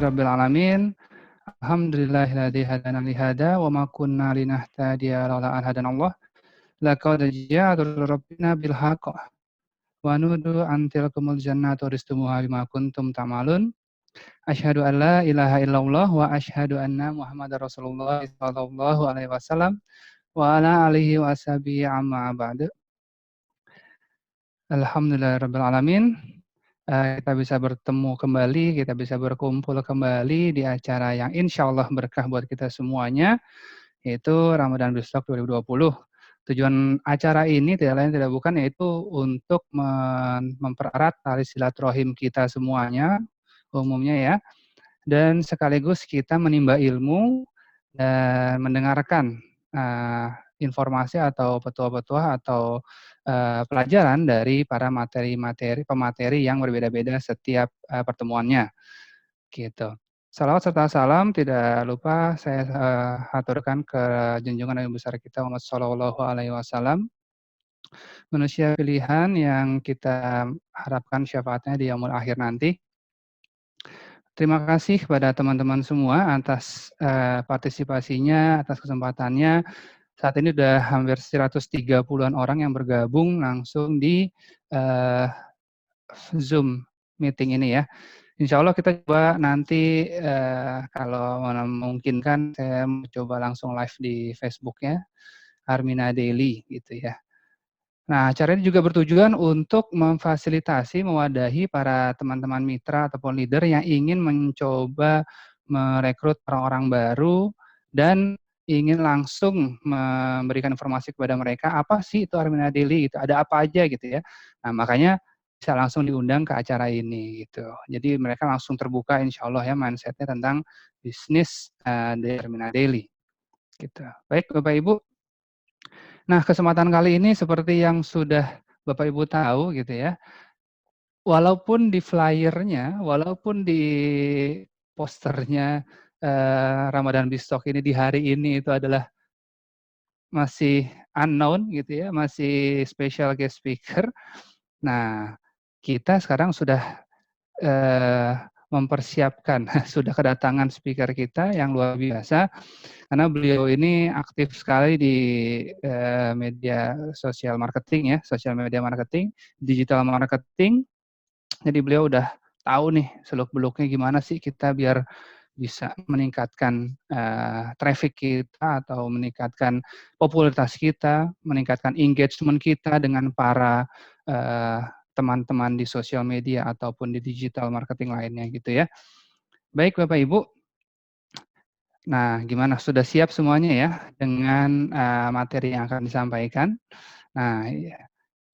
rabbil alamin. Alhamdulillahilladzi hadana li hada wa ma kunna linahtadiya laula an hadanallah. Laqad ja'at rabbina bil haqq wa nudu an tilkumul jannatu uristumuha bima kuntum ta'malun. Asyhadu an la ilaha illallah wa asyhadu anna Muhammadar Rasulullah sallallahu alaihi wasallam wa ala alihi wa ashabihi amma ba'du. Alhamdulillahirabbil alamin. Kita bisa bertemu kembali, kita bisa berkumpul kembali di acara yang insya Allah berkah buat kita semuanya, yaitu Ramadan Besok 2020. Tujuan acara ini tidak lain tidak bukan yaitu untuk mempererat tali silaturahim kita semuanya, umumnya ya, dan sekaligus kita menimba ilmu dan mendengarkan informasi atau petua-petua atau pelajaran dari para pemateri yang berbeda-beda setiap pertemuannya, gitu. Salawat serta salam tidak lupa saya haturkan ke junjungan Nabi besar kita Muhammad Shallallahu Alaihi Wasallam, manusia pilihan yang kita harapkan syafaatnya di yaumul akhir nanti. Terima kasih kepada teman-teman semua atas partisipasinya, atas kesempatannya. Saat ini sudah hampir 130-an orang yang bergabung langsung di Zoom meeting ini ya. Insya Allah kita coba nanti kalau memungkinkan saya coba langsung live di Facebook-nya Armina Daily gitu ya. Nah, acara ini juga bertujuan untuk memfasilitasi, mewadahi para teman-teman mitra ataupun leader yang ingin mencoba merekrut orang-orang baru dan ingin langsung memberikan informasi kepada mereka, apa sih itu Armina Daily, gitu, ada apa aja gitu ya. Nah, makanya bisa langsung diundang ke acara ini gitu. Jadi mereka langsung terbuka insya Allah ya mindset-nya tentang bisnis di Armina Daily. Gitu. Baik Bapak Ibu. Nah, kesempatan kali ini seperti yang sudah Bapak Ibu tahu gitu ya, walaupun di flyer-nya, walaupun di posternya Ramadan Besok ini di hari ini itu adalah masih unknown gitu ya, masih special guest speaker. Nah, kita sekarang sudah mempersiapkan, sudah kedatangan speaker kita yang luar biasa, karena beliau ini aktif sekali di media sosial marketing ya, sosial media marketing, digital marketing. Jadi beliau udah tahu nih seluk-beluknya gimana sih kita biar bisa meningkatkan traffic kita atau meningkatkan popularitas kita, meningkatkan engagement kita dengan para teman-teman di sosial media ataupun di digital marketing lainnya gitu ya. Baik Bapak Ibu, nah gimana sudah siap semuanya ya dengan materi yang akan disampaikan? Nah,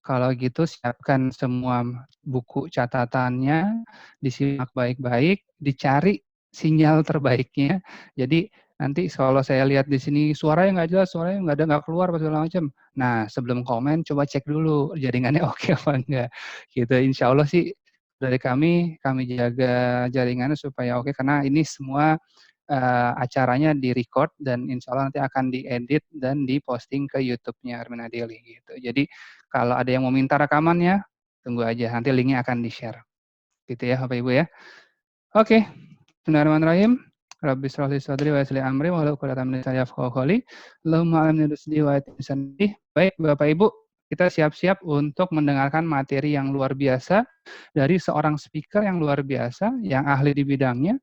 kalau gitu siapkan semua buku catatannya, disimak baik-baik, dicari sinyal terbaiknya. Jadi nanti kalau saya lihat di sini suaranya nggak jelas, suaranya nggak ada, nggak keluar, segala macam. Nah, sebelum komen coba cek dulu jaringannya oke apa enggak. Gitu. Insya Allah sih dari kami jaga jaringannya supaya oke, karena ini semua acaranya di-record dan insya Allah nanti akan diedit dan diposting ke YouTube-nya Armina Daily gitu. Jadi kalau ada yang mau minta rekamannya, tunggu aja, nanti linknya akan di-share. Gitu ya Bapak Ibu ya. Oke, bismillahirrahmanirrahim. Rabbi shrah li sadri wa yassir li amri wahlul 'uqdatam min lisani yafqahu qawli. Allahumma alimni rusdi wa yassir. Baik Bapak Ibu, kita siap-siap untuk mendengarkan materi yang luar biasa dari seorang speaker yang luar biasa, yang ahli di bidangnya.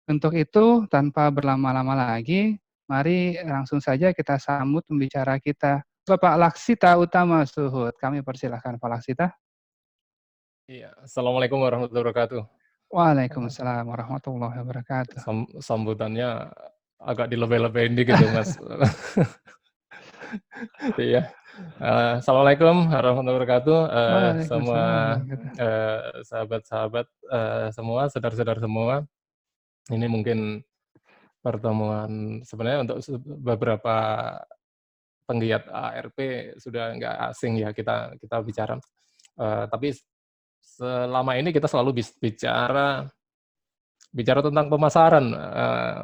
Untuk itu, tanpa berlama-lama lagi, mari langsung saja kita sambut pembicara kita, Bapak Laksita Utama Suhud. Kami persilahkan Pak Laksita. Iya, Assalamualaikum warahmatullahi wabarakatuh. Waalaikumsalam warahmatullahi wabarakatuh. Sambutannya agak dilebih-lebihin dikit tuh, Mas. Iya. Assalamualaikum warahmatullahi wabarakatuh, semua Waalaikumsalam warahmatullahi sahabat-sahabat semua, saudara-saudara semua. Ini mungkin pertemuan sebenarnya untuk beberapa penggiat ARP sudah nggak asing ya kita bicara. Tapi selama ini kita selalu bicara tentang pemasaran,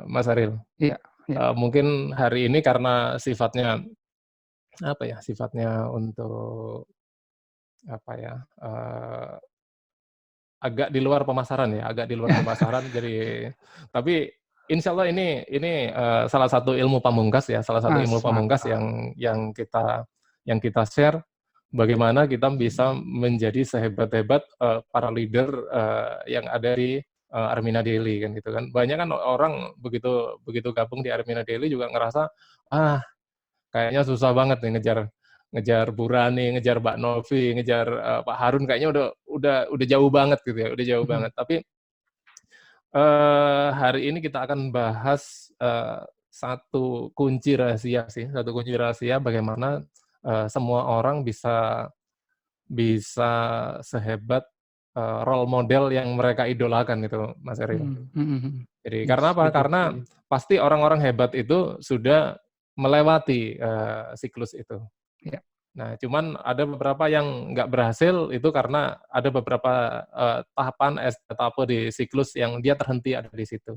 Mas Aril. Iya, iya. Mungkin hari ini karena sifatnya apa ya? Sifatnya untuk apa ya? agak di luar pemasaran ya, agak di luar pemasaran. Jadi, tapi insya Allah ini salah satu ilmu pamungkas ya, salah satu ilmu pamungkas Mantap. yang kita share. Bagaimana kita bisa menjadi sehebat-hebat para leader yang ada di Armina Daily kan gitu kan. Banyak kan orang begitu begitu gabung di Armina Daily juga ngerasa kayaknya susah banget nih ngejar Burani, ngejar Mbak Novi, ngejar Pak Harun, kayaknya udah jauh banget gitu ya, udah jauh banget. Tapi hari ini kita akan bahas satu kunci rahasia sih, satu kunci rahasia bagaimana semua orang bisa sehebat role model yang mereka idolakan itu, Mas Eril. Jadi karena apa? Karena pasti orang-orang hebat itu sudah melewati siklus itu. Ya. Nah, cuman ada beberapa yang nggak berhasil itu karena ada beberapa tahapan etape di siklus yang dia terhenti ada di situ.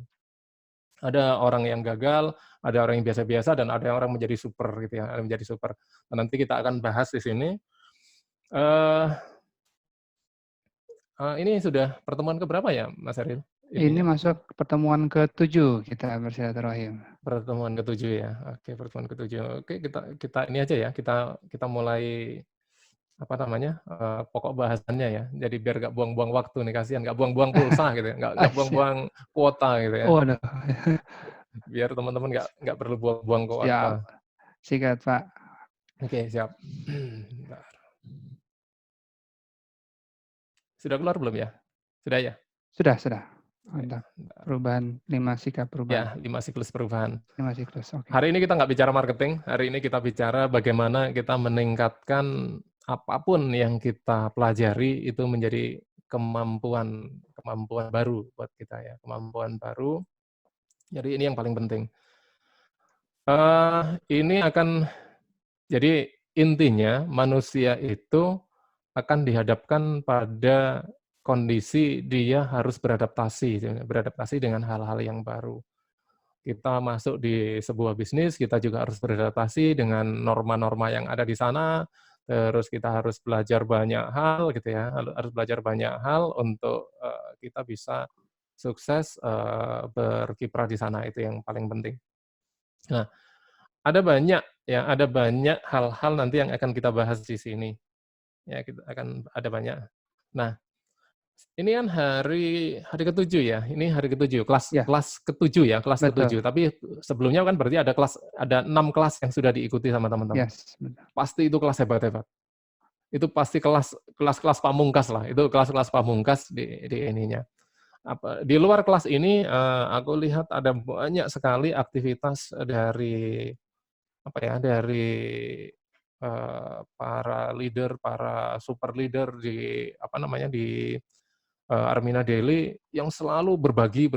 Ada orang yang gagal, ada orang yang biasa-biasa, dan ada orang menjadi super gitu ya, menjadi super. Nah, nanti kita akan bahas di sini. Ini sudah pertemuan keberapa ya, Mas Eril? Ini masuk pertemuan ke-7 kita bersilaturahim. Pertemuan ke-7 ya. Oke, pertemuan ke-7. Oke, kita ini aja ya, kita mulai apa namanya, pokok bahasannya ya. Jadi biar nggak buang-buang waktu nih, kasihan nggak buang-buang pulsa gitu ya, nggak buang-buang kuota gitu ya. Waduh. Biar teman-teman nggak perlu buang-buang kuota. Siap. Sikat, Pak. Oke, siap. Bentar. Sudah keluar belum ya? Sudah ya? Sudah. Mantap. Perubahan 5 sikap Ya, perubahan. 5 siklus perubahan. 5 siklus, oke. Hari ini kita nggak bicara marketing, hari ini kita bicara bagaimana kita meningkatkan apapun yang kita pelajari itu menjadi kemampuan baru buat kita ya, kemampuan baru. Jadi ini yang paling penting. Ini akan jadi intinya manusia itu akan dihadapkan pada kondisi dia harus beradaptasi dengan hal-hal yang baru. Kita masuk di sebuah bisnis, kita juga harus beradaptasi dengan norma-norma yang ada di sana, terus kita harus belajar banyak hal gitu ya, harus belajar banyak hal untuk kita bisa sukses berkiprah di sana, itu yang paling penting. Nah, ada banyak hal-hal nanti yang akan kita bahas di sini. Ya, kita akan ada banyak. Nah, ini kan hari ke-7 ya. Ini hari ke-7, kelas ke-7 ya, kelas ke-7. Tapi sebelumnya kan berarti ada 6 kelas yang sudah diikuti sama teman-teman. Yes, benar. Pasti itu kelas hebat-hebat. Itu pasti kelas pamungkas lah. Itu kelas-kelas pamungkas di ininya. Di luar kelas ini aku lihat ada banyak sekali aktivitas dari para leader, para super leader di Armina Daily yang selalu berbagi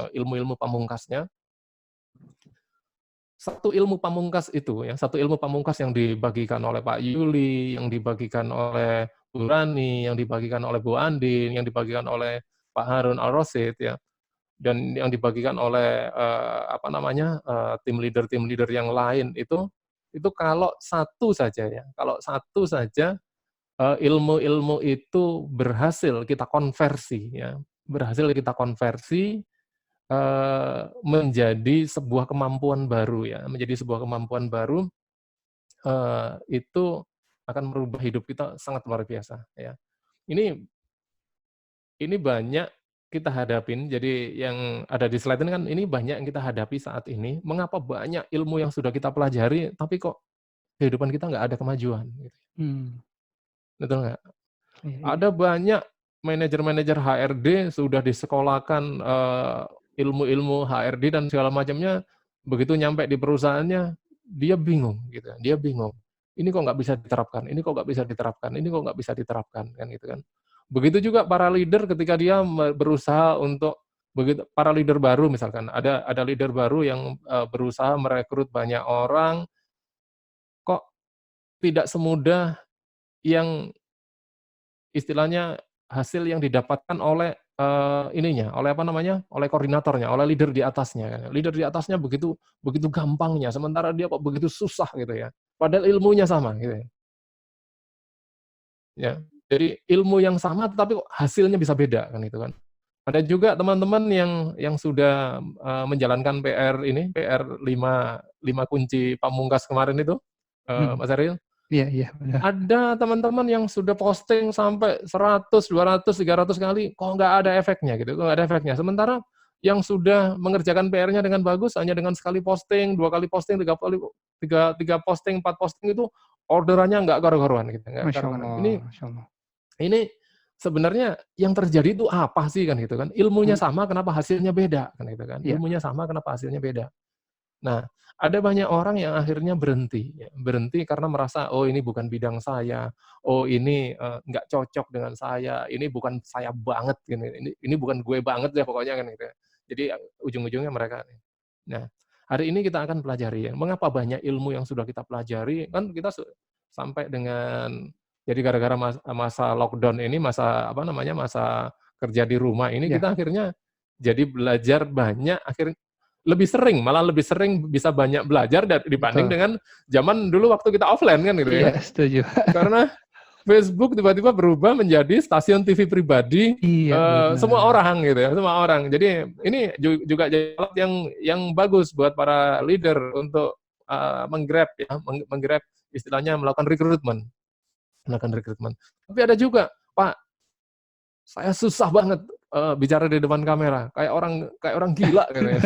ilmu-ilmu pamungkasnya. Satu ilmu pamungkas yang dibagikan oleh Pak Yuli, yang dibagikan oleh Bu Rani, yang dibagikan oleh Bu Andin, yang dibagikan oleh Pak Harun Al-Rasyid ya, dan yang dibagikan oleh tim leader yang lain itu kalau satu saja ilmu-ilmu itu berhasil kita konversi menjadi sebuah kemampuan baru ya, itu akan merubah hidup kita sangat luar biasa ya. Ini banyak kita hadapin, jadi yang ada di slide ini kan ini banyak yang kita hadapi saat ini. Mengapa banyak ilmu yang sudah kita pelajari, tapi kok kehidupan kita nggak ada kemajuan? Gitu. Betul nggak? Ada banyak manajer-manajer HRD sudah disekolahkan ilmu-ilmu HRD dan segala macamnya, begitu nyampe di perusahaannya, dia bingung gitu. Dia bingung. Ini kok nggak bisa diterapkan? Ini kok nggak bisa diterapkan? Ini kok nggak bisa diterapkan? Kan gitu kan. Begitu juga para leader ketika dia berusaha untuk para leader baru misalkan ada leader baru yang berusaha merekrut banyak orang, kok tidak semudah yang istilahnya hasil yang didapatkan oleh oleh koordinatornya, oleh leader di atasnya kan. Leader di atasnya begitu gampangnya, sementara dia kok begitu susah gitu ya. Padahal ilmunya sama gitu ya. Ya. Jadi ilmu yang sama tetapi kok hasilnya bisa beda kan itu kan. Ada juga teman-teman yang sudah, menjalankan PR 5 kunci pamungkas kemarin itu, Mhm. Mas Ariel. Iya iya, benar. Ada teman-teman yang sudah posting sampai 100, 200, 300 kali, kok nggak ada efeknya gitu, kok nggak ada efeknya. Sementara yang sudah mengerjakan PR-nya dengan bagus hanya dengan sekali posting, 2 kali posting, 3 kali 3 posting, 4 posting itu orderannya nggak karu-karuan gitu, nggak Masya karu-karuan. Allah Ini Masya Allah. ini sebenarnya yang terjadi itu apa sih kan gitu kan, ilmunya Mhm, sama kenapa hasilnya beda kan gitu kan, iya, ilmunya sama kenapa hasilnya beda. Nah, ada banyak orang yang akhirnya berhenti ya, berhenti karena merasa, "Oh ini bukan bidang saya, oh ini, nggak cocok dengan saya, ini bukan saya banget," gini, "ini bukan gue banget deh pokoknya," kan gitu ya. Jadi, ujung-ujungnya mereka nah, hari ini kita akan pelajari ya, mengapa banyak ilmu yang sudah kita pelajari, kan kita sampai dengan jadi gara-gara masa lockdown ini, masa apa namanya, masa kerja di rumah ini, iya, kita akhirnya jadi belajar banyak, lebih sering, malah lebih sering bisa banyak belajar dibanding betul. dengan zaman dulu waktu kita offline kan gitu ya. Iya, setuju. Karena Facebook tiba-tiba berubah menjadi stasiun TV pribadi, Iya, semua benar. orang gitu ya, semua orang. Jadi ini juga jadi alat yang bagus buat para leader untuk, meng-grab ya, meng-grab istilahnya melakukan rekrutmen. Tapi ada juga, "Pak, saya susah banget, bicara di depan kamera, kayak orang gila," katanya.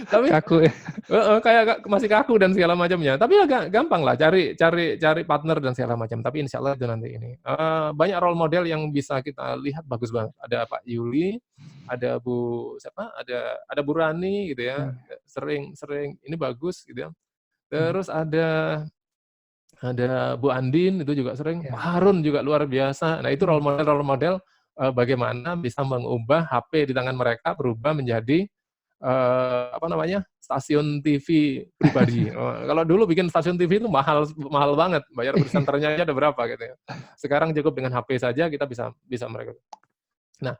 Tapi Kaku ya? heeh, kayak masih kaku dan segala macamnya. Tapi agak gampang lah cari cari cari partner dan segala macam, tapi insya Allah itu nanti ini. Banyak role model yang bisa kita lihat bagus banget. Ada Pak Yuli, ada Bu siapa, ada Bu Rani gitu ya, Mmm, sering sering ini bagus gitu ya. mhm, Terus ada Bu Andin itu juga sering, Pak iya, Harun juga luar biasa. Nah itu mhm, role model, bagaimana bisa mengubah HP di tangan mereka berubah menjadi apa namanya, stasiun TV pribadi. Kalau dulu bikin stasiun TV itu mahal mahal banget, bayar iya, presenternya aja ada berapa gitu ya. Sekarang cukup dengan HP saja kita bisa bisa mereka. Nah,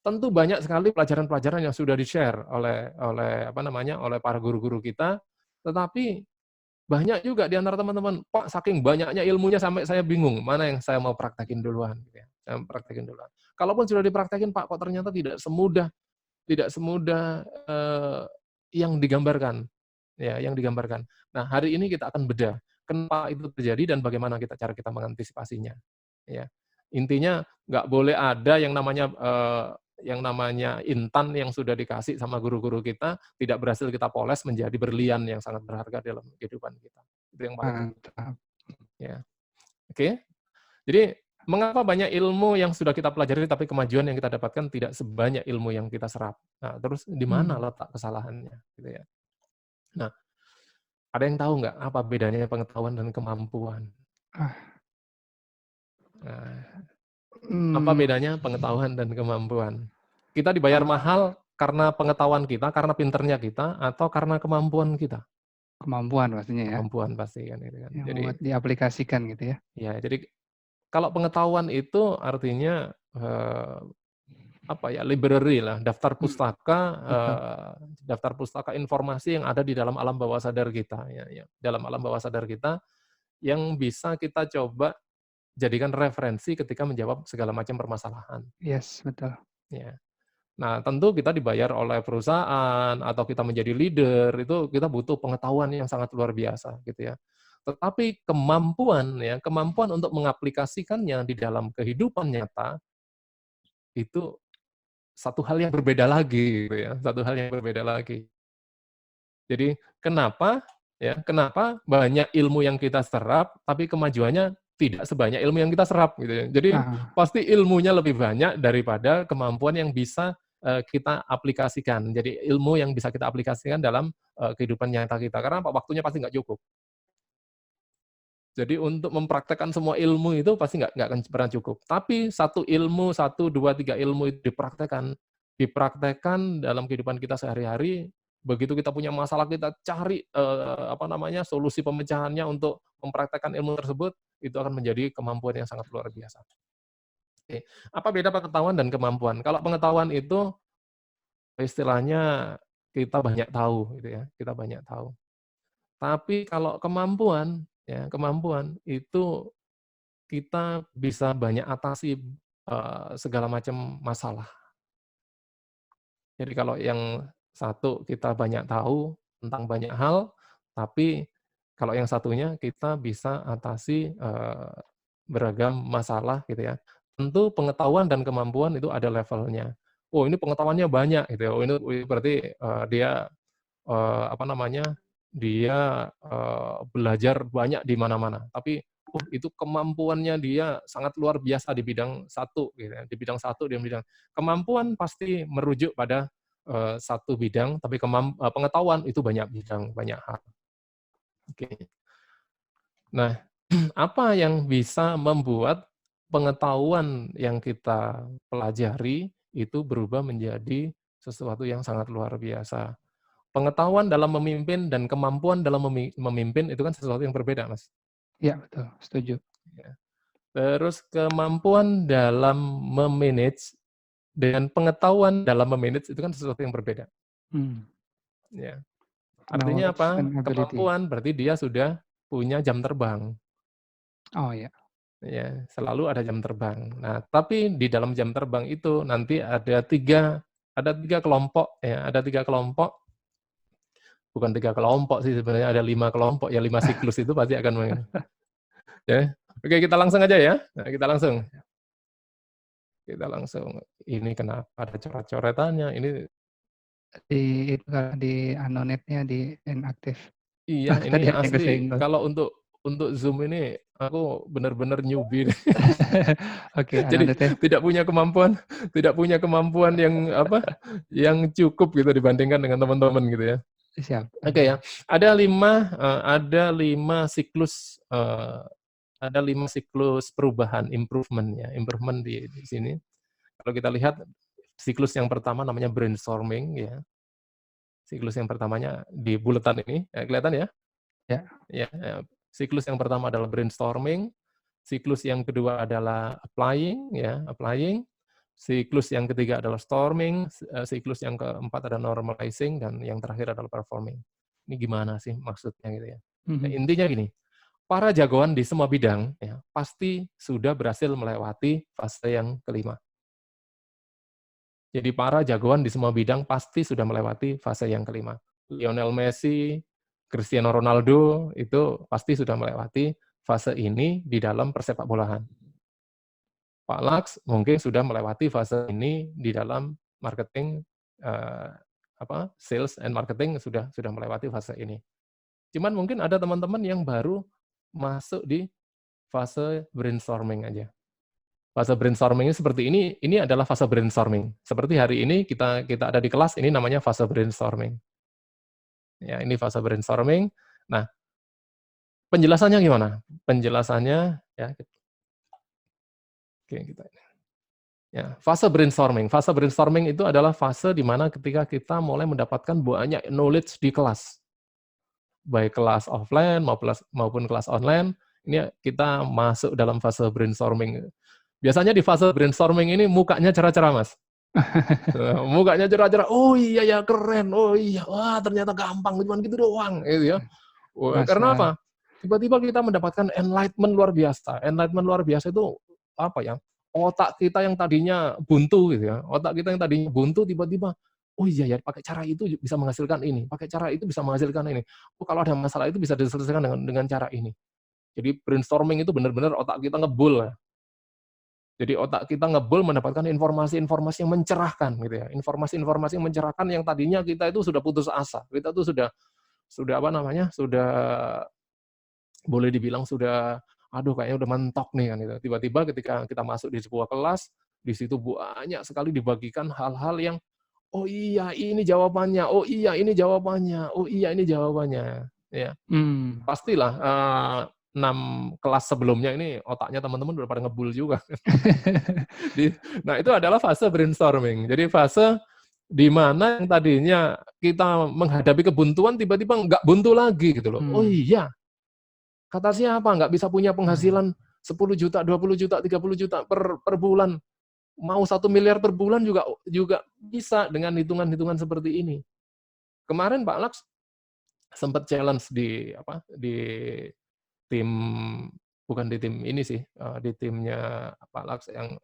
tentu banyak sekali pelajaran-pelajaran yang sudah di-share oleh oleh apa namanya, oleh para guru-guru kita, tetapi banyak juga di antara teman-teman, "Pak, saking banyaknya ilmunya sampai saya bingung, mana yang saya mau praktekin duluan," gitu ya, saya mau praktekin duluan. Kalaupun sudah dipraktekin, "Pak, kok ternyata tidak semudah, yang digambarkan, ya, yang digambarkan. Nah, hari ini kita akan bedah, kenapa itu terjadi dan bagaimana cara kita mengantisipasinya, ya. Intinya nggak boleh ada yang namanya intan yang sudah dikasih sama guru-guru kita, tidak berhasil kita poles menjadi berlian yang sangat berharga dalam kehidupan kita. Itu yang paling penting, mantap. ya. Oke? Jadi, mengapa banyak ilmu yang sudah kita pelajari tapi kemajuan yang kita dapatkan tidak sebanyak ilmu yang kita serap. Nah, terus di mana Mmm, letak kesalahannya, gitu ya. Nah, ada yang tahu nggak apa bedanya pengetahuan dan kemampuan? ah, Nah, apa mmm, bedanya pengetahuan dan kemampuan? Kita dibayar ah, mahal karena pengetahuan kita, karena pinternya kita, atau karena kemampuan kita? kemampuan pastinya ya, Kemampuan pasti kan, itu kan. yang Jadi buat diaplikasikan gitu ya? ya, jadi kalau pengetahuan itu artinya, apa ya, library lah, Mhm, betul, daftar pustaka informasi yang ada di dalam alam bawah sadar kita, ya, dalam alam bawah sadar kita, yang bisa kita coba jadikan referensi ketika menjawab segala macam permasalahan, yes, betul. ya. Nah, tentu kita dibayar oleh perusahaan atau kita menjadi leader, itu kita butuh pengetahuan yang sangat luar biasa, gitu ya. Tetapi kemampuan untuk mengaplikasikannya di dalam kehidupan nyata, itu satu hal yang berbeda lagi, gitu ya, satu hal yang berbeda lagi. Jadi kenapa banyak ilmu yang kita serap, tapi kemajuannya tidak sebanyak ilmu yang kita serap, gitu ya. Jadi Ah, pasti ilmunya lebih banyak daripada kemampuan yang bisa, kita aplikasikan. Jadi ilmu yang bisa kita aplikasikan dalam, kehidupan nyata kita, karena apa? Waktunya pasti nggak cukup. Jadi untuk mempraktekkan semua ilmu itu pasti nggak akan pernah cukup. Tapi satu ilmu, satu 2 3 ilmu itu dipraktekkan dalam kehidupan kita sehari-hari, begitu kita punya masalah kita cari, apa namanya, solusi pemecahannya untuk mempraktekkan ilmu tersebut, itu akan menjadi kemampuan yang sangat luar biasa. Oke, apa beda pengetahuan dan kemampuan? Kalau pengetahuan itu istilahnya kita banyak tahu gitu ya, kita banyak tahu. Tapi kalau kemampuan, ya kemampuan itu kita bisa banyak atasi segala macam masalah. Jadi kalau yang satu kita banyak tahu tentang banyak hal, tapi kalau yang satunya kita bisa atasi beragam masalah gitu ya. Tentu pengetahuan dan kemampuan itu ada levelnya. Oh ini pengetahuannya banyak gitu ya. Oh ini berarti dia apa namanya, dia belajar banyak di mana-mana. Tapi, itu kemampuannya dia sangat luar biasa di bidang satu, gitu ya, di bidang satu, di bidang kemampuan pasti merujuk pada satu bidang, tapi pengetahuan itu banyak bidang, banyak hal. Oke. Nah, apa yang bisa membuat pengetahuan yang kita pelajari itu berubah menjadi sesuatu yang sangat luar biasa? Pengetahuan dalam memimpin dan kemampuan dalam memimpin itu kan sesuatu yang berbeda, Mas. Iya, betul, setuju. Ya. Terus kemampuan dalam me-manage dengan pengetahuan dalam me-manage itu kan sesuatu yang berbeda. Hmm. Ya. Artinya Knowledge apa? and ability. Kemampuan berarti dia sudah punya jam terbang. Oh ya. Ya, selalu ada jam terbang. Nah, tapi di dalam jam terbang itu nanti ada tiga kelompok ya, ada tiga kelompok, bukan tiga kelompok sih sebenarnya, ada 5 kelompok ya, 5 siklus itu pasti akan ya. Oke, kita langsung aja ya. Nah, kita langsung. Ini kenapa ada coret-coretannya? Ini Di itu di Anonetnya di inaktif. iya, ini Tadi ada yang asli. kesenggol. Kalau untuk Zoom ini aku benar-benar newbie. Oke, Jadi Anonetnya tidak punya kemampuan yang apa, yang cukup gitu dibandingkan dengan teman-teman gitu ya. siap. Oke ya, ada 5 siklus, ada 5 siklus perubahan, improvement ya, improvement di sini. Kalau kita lihat siklus yang pertama namanya brainstorming ya. Siklus yang pertamanya di buletan ini, kelihatan ya? Ya. Ya, siklus yang pertama adalah brainstorming, siklus yang kedua adalah applying ya, applying. Siklus yang ketiga adalah storming, siklus yang keempat adalah normalizing, dan yang terakhir adalah performing. Ini gimana sih maksudnya gitu ya. Nah, Mhm. intinya gini, para jagoan di semua bidang ya, pasti sudah berhasil melewati fase yang kelima. Jadi para jagoan di semua bidang pasti sudah melewati fase yang kelima. Lionel Messi, Cristiano Ronaldo itu pasti sudah melewati fase ini di dalam persepakbolaan. Pak Laks mungkin sudah melewati fase ini di dalam marketing, eh, sales and marketing sudah melewati fase ini. Cuman mungkin ada teman-teman yang baru masuk di fase brainstorming aja. Fase brainstorming ini seperti ini adalah fase brainstorming. Seperti hari ini kita kita ada di kelas, ini namanya fase brainstorming. Ya, ini fase brainstorming. Nah, penjelasannya gimana? Penjelasannya ya, oke kita ya, fase brainstorming. Fase brainstorming itu adalah fase di mana ketika kita mulai mendapatkan banyak knowledge di kelas. Baik kelas offline maupun kelas online, ini kita masuk dalam fase brainstorming. Biasanya di fase brainstorming ini mukanya cerah-cerah, Mas. Mukanya cerah-cerah, "Oh iya ya, keren. Oh iya, wah ternyata gampang, cuman gitu doang." Gitu ya. Wah, karena Merasa apa? Tiba-tiba kita mendapatkan enlightenment luar biasa. Enlightenment luar biasa itu apa ya? Otak kita yang tadinya buntu gitu ya. Otak kita yang tadinya buntu tiba-tiba, "Oh iya ya, pakai cara itu bisa menghasilkan ini, pakai cara itu bisa menghasilkan ini. Oh kalau ada masalah itu bisa diselesaikan dengan cara ini." Jadi brainstorming itu benar-benar otak kita ngebul ya. Jadi otak kita ngebul mendapatkan informasi-informasi yang mencerahkan gitu ya. Informasi-informasi yang mencerahkan yang tadinya kita itu sudah putus asa. Kita tuh sudah apa namanya? Sudah boleh dibilang sudah aduh kayaknya udah mentok nih kan gitu. Tiba-tiba ketika kita masuk di sebuah kelas, di situ banyak sekali dibagikan hal-hal yang oh iya ini jawabannya, oh iya ini jawabannya, oh iya ini jawabannya. Ya, hmm. pastilah 6 kelas sebelumnya ini otaknya teman-teman udah pada ngebul juga. Nah, itu adalah fase brainstorming. Jadi fase di mana yang tadinya kita menghadapi kebuntuan tiba-tiba nggak buntu lagi gitu loh. Oh Hmm. iya, kata siapa nggak bisa punya Hmm. penghasilan 10 juta, 20 juta, 30 juta per bulan. Mau 1 miliar per bulan juga juga bisa dengan hitungan-hitungan seperti ini. Kemarin Pak Laks sempat challenge di tim bukan di tim ini sih, di timnya Pak Laks yang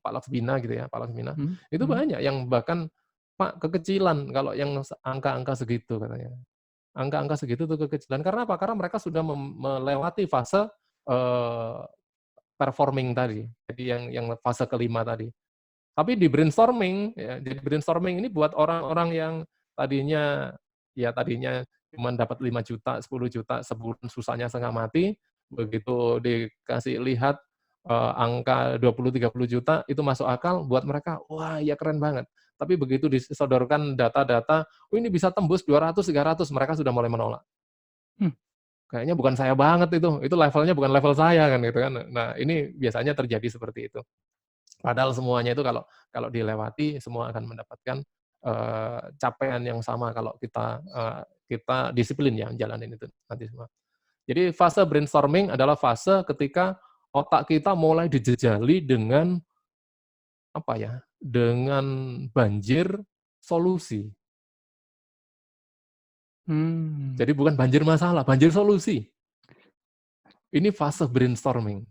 Pak Laksbina gitu ya, Pak Laksbina, Mhm, itu mhm. banyak yang bahkan, "Pak, kekecilan kalau yang angka-angka segitu," katanya. Angka-angka segitu tuh kekecilan, karena apa? Karena mereka sudah melewati fase, eee, performing tadi, jadi yang fase kelima tadi. Tapi di brainstorming ya, jadi brainstorming ini buat orang-orang yang tadinya tadinya cuman dapat 5 juta, 10 juta sebulan susahnya setengah mati, begitu dikasih lihat, angka 20, 30 juta itu masuk akal, buat mereka, wah ya keren banget. Tapi begitu disodorkan data-data, "Oh ini bisa tembus 200, 300," mereka sudah mulai menolak. Mmm, Kayaknya bukan saya banget itu levelnya bukan level saya kan gitu kan. Nah ini biasanya terjadi seperti itu. Padahal semuanya itu kalau kalau dilewati semua akan mendapatkan, capaian yang sama kalau kita disiplin ya jalanin itu nanti semua. Jadi fase brainstorming adalah fase ketika otak kita mulai dijejali dengan apa ya, dengan banjir solusi. mmm. Jadi bukan banjir masalah, banjir solusi. Ini fase brainstorming.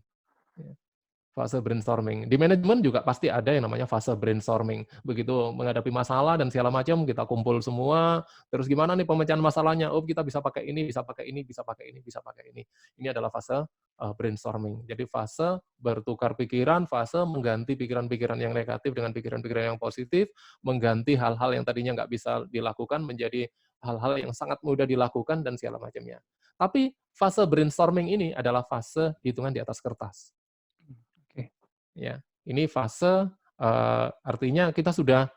Fase brainstorming. Di manajemen juga pasti ada yang namanya fase brainstorming. Begitu menghadapi masalah dan segala macam, kita kumpul semua, terus gimana nih pemecahan masalahnya? Oh, kita bisa pakai ini, bisa pakai ini, bisa pakai ini, bisa pakai ini. Ini adalah fase brainstorming. Jadi fase bertukar pikiran, fase mengganti pikiran-pikiran yang negatif dengan pikiran-pikiran yang positif, mengganti hal-hal yang tadinya nggak bisa dilakukan menjadi hal-hal yang sangat mudah dilakukan dan segala macamnya. Tapi fase brainstorming ini adalah fase hitungan di atas kertas. Oke. Ya, ini fase, artinya kita sudah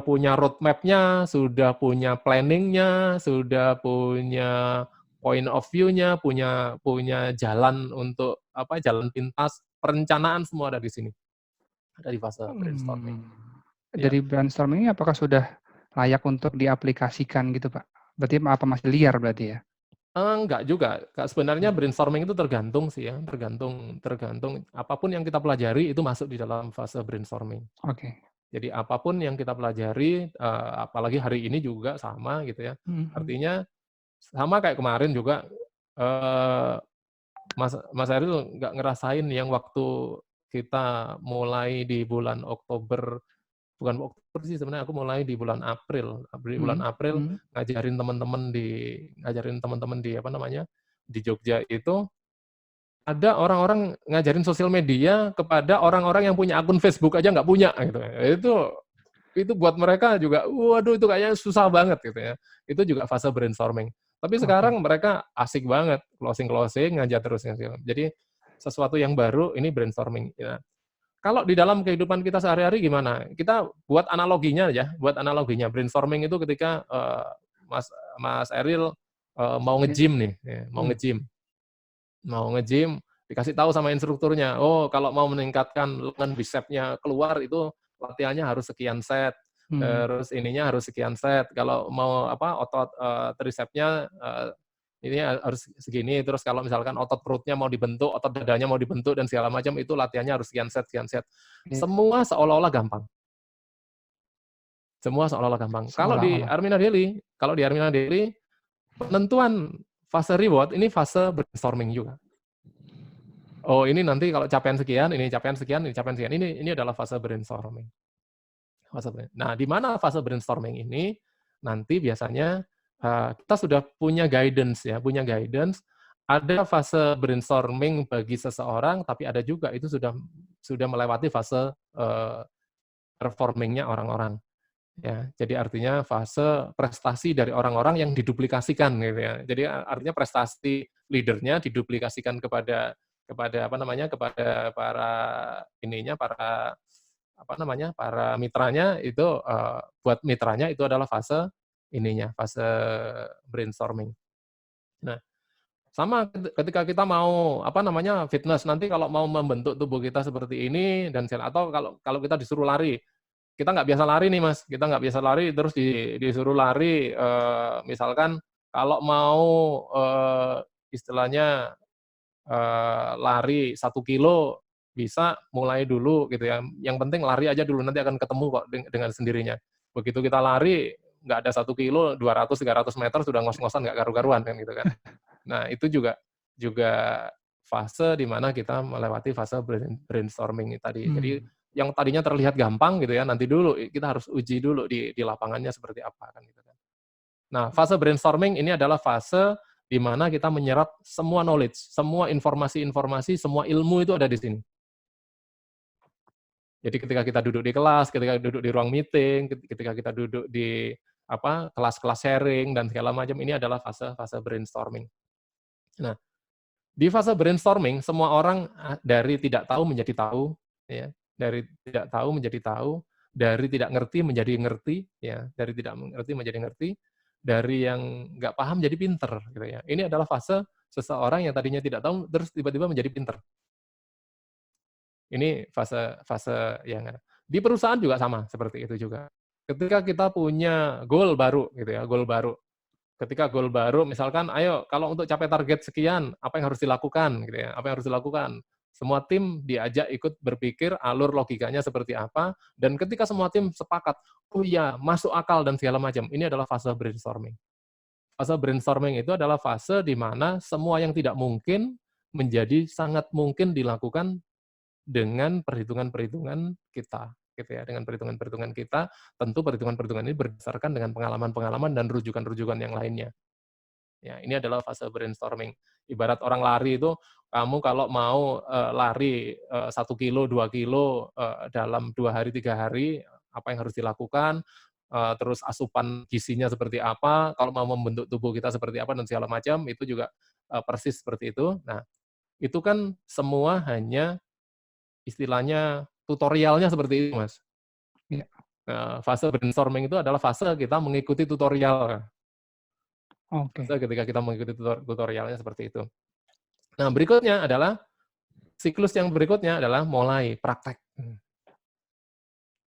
punya roadmap-nya, sudah punya planning-nya, sudah punya point of view-nya, punya punya jalan untuk apa, jalan pintas, perencanaan semua ada di sini, ada di fase brainstorming, Mmm. ya. Dari brainstorming ini apakah sudah layak untuk diaplikasikan gitu, Pak? Berarti apa masih liar berarti ya? Enggak juga, Kak, sebenarnya Mmm, brainstorming itu tergantung sih ya, tergantung tergantung apapun yang kita pelajari itu masuk di dalam fase brainstorming. oke. Jadi apapun yang kita pelajari, apalagi hari ini juga sama gitu ya, Mhm, mhm. artinya sama kayak kemarin juga, eee, Mas Eril nggak ngerasain yang waktu kita mulai di bulan Oktober, bukan Oktober sih sebenarnya, aku mulai di bulan April, di bulan Mhm, April mhm. ngajarin teman-teman di apa namanya, di Jogja itu, ada orang-orang ngajarin sosial media kepada orang-orang yang punya akun Facebook aja nggak punya gitu. Itu buat mereka juga, waduh itu kayaknya susah banget gitu ya. Itu juga fase brainstorming. Tapi Oke. sekarang mereka asik banget, closing-closing, ngajak terus. Jadi sesuatu yang baru ini brainstorming, ya. Kalau di dalam kehidupan kita sehari-hari gimana? Kita buat analoginya ya, buat analoginya. Brainstorming itu ketika, Mas Mas Eril, mau Ya. nge-gym nih, ya, Mmm, mau nge-gym, dikasih tahu sama instrukturnya, "Oh, kalau mau meningkatkan lengan bisepsnya keluar itu latihannya harus sekian set, mhm. terus ininya harus sekian set, kalau mau apa, otot, tricepsnya, ini harus segini, terus kalau misalkan otot perutnya mau dibentuk, otot dadanya mau dibentuk dan segala macam, itu latihannya harus sekian set sekian set." Iya, Semua seolah-olah gampang, semua seolah-olah gampang. seolah-olah. Kalau di Armina Daily, penentuan fase reward ini fase brainstorming juga. Oh, ini nanti kalau capaian sekian, ini capaian sekian, ini capaian sekian. Ini adalah fase brainstorming. Nah, di mana fase brainstorming ini, nanti biasanya, kita sudah punya guidance ya, punya guidance, ada fase brainstorming bagi seseorang, tapi ada juga itu sudah melewati fase, performing-nya orang-orang, ya. Jadi artinya fase prestasi dari orang-orang yang diduplikasikan gitu ya. Jadi artinya prestasi leader-nya diduplikasikan kepada kepada apa namanya, kepada para ininya, para apa namanya, para mitranya itu, buat mitranya itu adalah fase ininya, fase brainstorming. Nah, sama ketika kita mau apa namanya, fitness, nanti kalau mau membentuk tubuh kita seperti ini dan atau kalau kalau kita disuruh lari, kita nggak biasa lari nih Mas, kita nggak biasa lari terus disuruh lari, misalkan kalau mau, istilahnya, lari 1 kilo bisa mulai dulu gitu ya, yang penting lari aja dulu nanti akan ketemu kok dengan sendirinya. Begitu kita lari, nggak ada 1 kilo, 200, 300 meter sudah ngos-ngosan nggak karu-karuan kan gitu kan. Nah itu juga juga fase di mana kita melewati fase brainstorming tadi. Jadi yang tadinya terlihat gampang gitu ya, nanti dulu kita harus uji dulu di lapangannya seperti apa kan gitu kan. Nah, fase brainstorming ini adalah fase di mana kita menyerap semua knowledge, semua informasi-informasi, semua ilmu itu ada di sini. Jadi ketika kita duduk di kelas, ketika duduk di ruang meeting, ketika kita duduk di kelas-kelas sharing dan segala macam, ini adalah fase brainstorming. Nah, di fase brainstorming semua orang dari tidak tahu menjadi tahu, ya, dari tidak tahu menjadi tahu, dari tidak ngerti menjadi ngerti, ya, dari tidak mengerti menjadi ngerti, dari yang nggak paham jadi pinter, gitu ya. Ini adalah fase seseorang yang tadinya tidak tahu terus tiba-tiba menjadi pinter. Ini fase yang ada. Di perusahaan juga sama, seperti itu juga. Ketika kita punya goal baru, gitu ya, goal baru. Ketika goal baru, misalkan, ayo, kalau untuk capai target sekian, apa yang harus dilakukan, gitu ya, apa yang harus dilakukan. Semua tim diajak ikut berpikir alur logikanya seperti apa, dan ketika semua tim sepakat, oh iya, masuk akal dan segala macam, ini adalah fase brainstorming. Fase brainstorming itu adalah fase di mana semua yang tidak mungkin menjadi sangat mungkin dilakukan dengan perhitungan-perhitungan kita, gitu ya. Dengan perhitungan-perhitungan kita, tentu perhitungan-perhitungan ini berdasarkan dengan pengalaman-pengalaman dan rujukan-rujukan yang lainnya. Ya, ini adalah fase brainstorming. Ibarat orang lari itu, kamu kalau mau lari 1 kilo, 2 kilo dalam 2 hari, 3 hari, apa yang harus dilakukan, terus asupan gizinya seperti apa, kalau mau membentuk tubuh kita seperti apa, dan segala macam, itu juga persis seperti itu. Nah, itu kan semua hanya istilahnya tutorialnya seperti itu, Mas. Iya. Fase brainstorming itu adalah fase kita mengikuti tutorial. Oke. Fase ketika kita mengikuti tutorialnya seperti itu. Nah, berikutnya adalah siklus yang berikutnya adalah mulai praktek.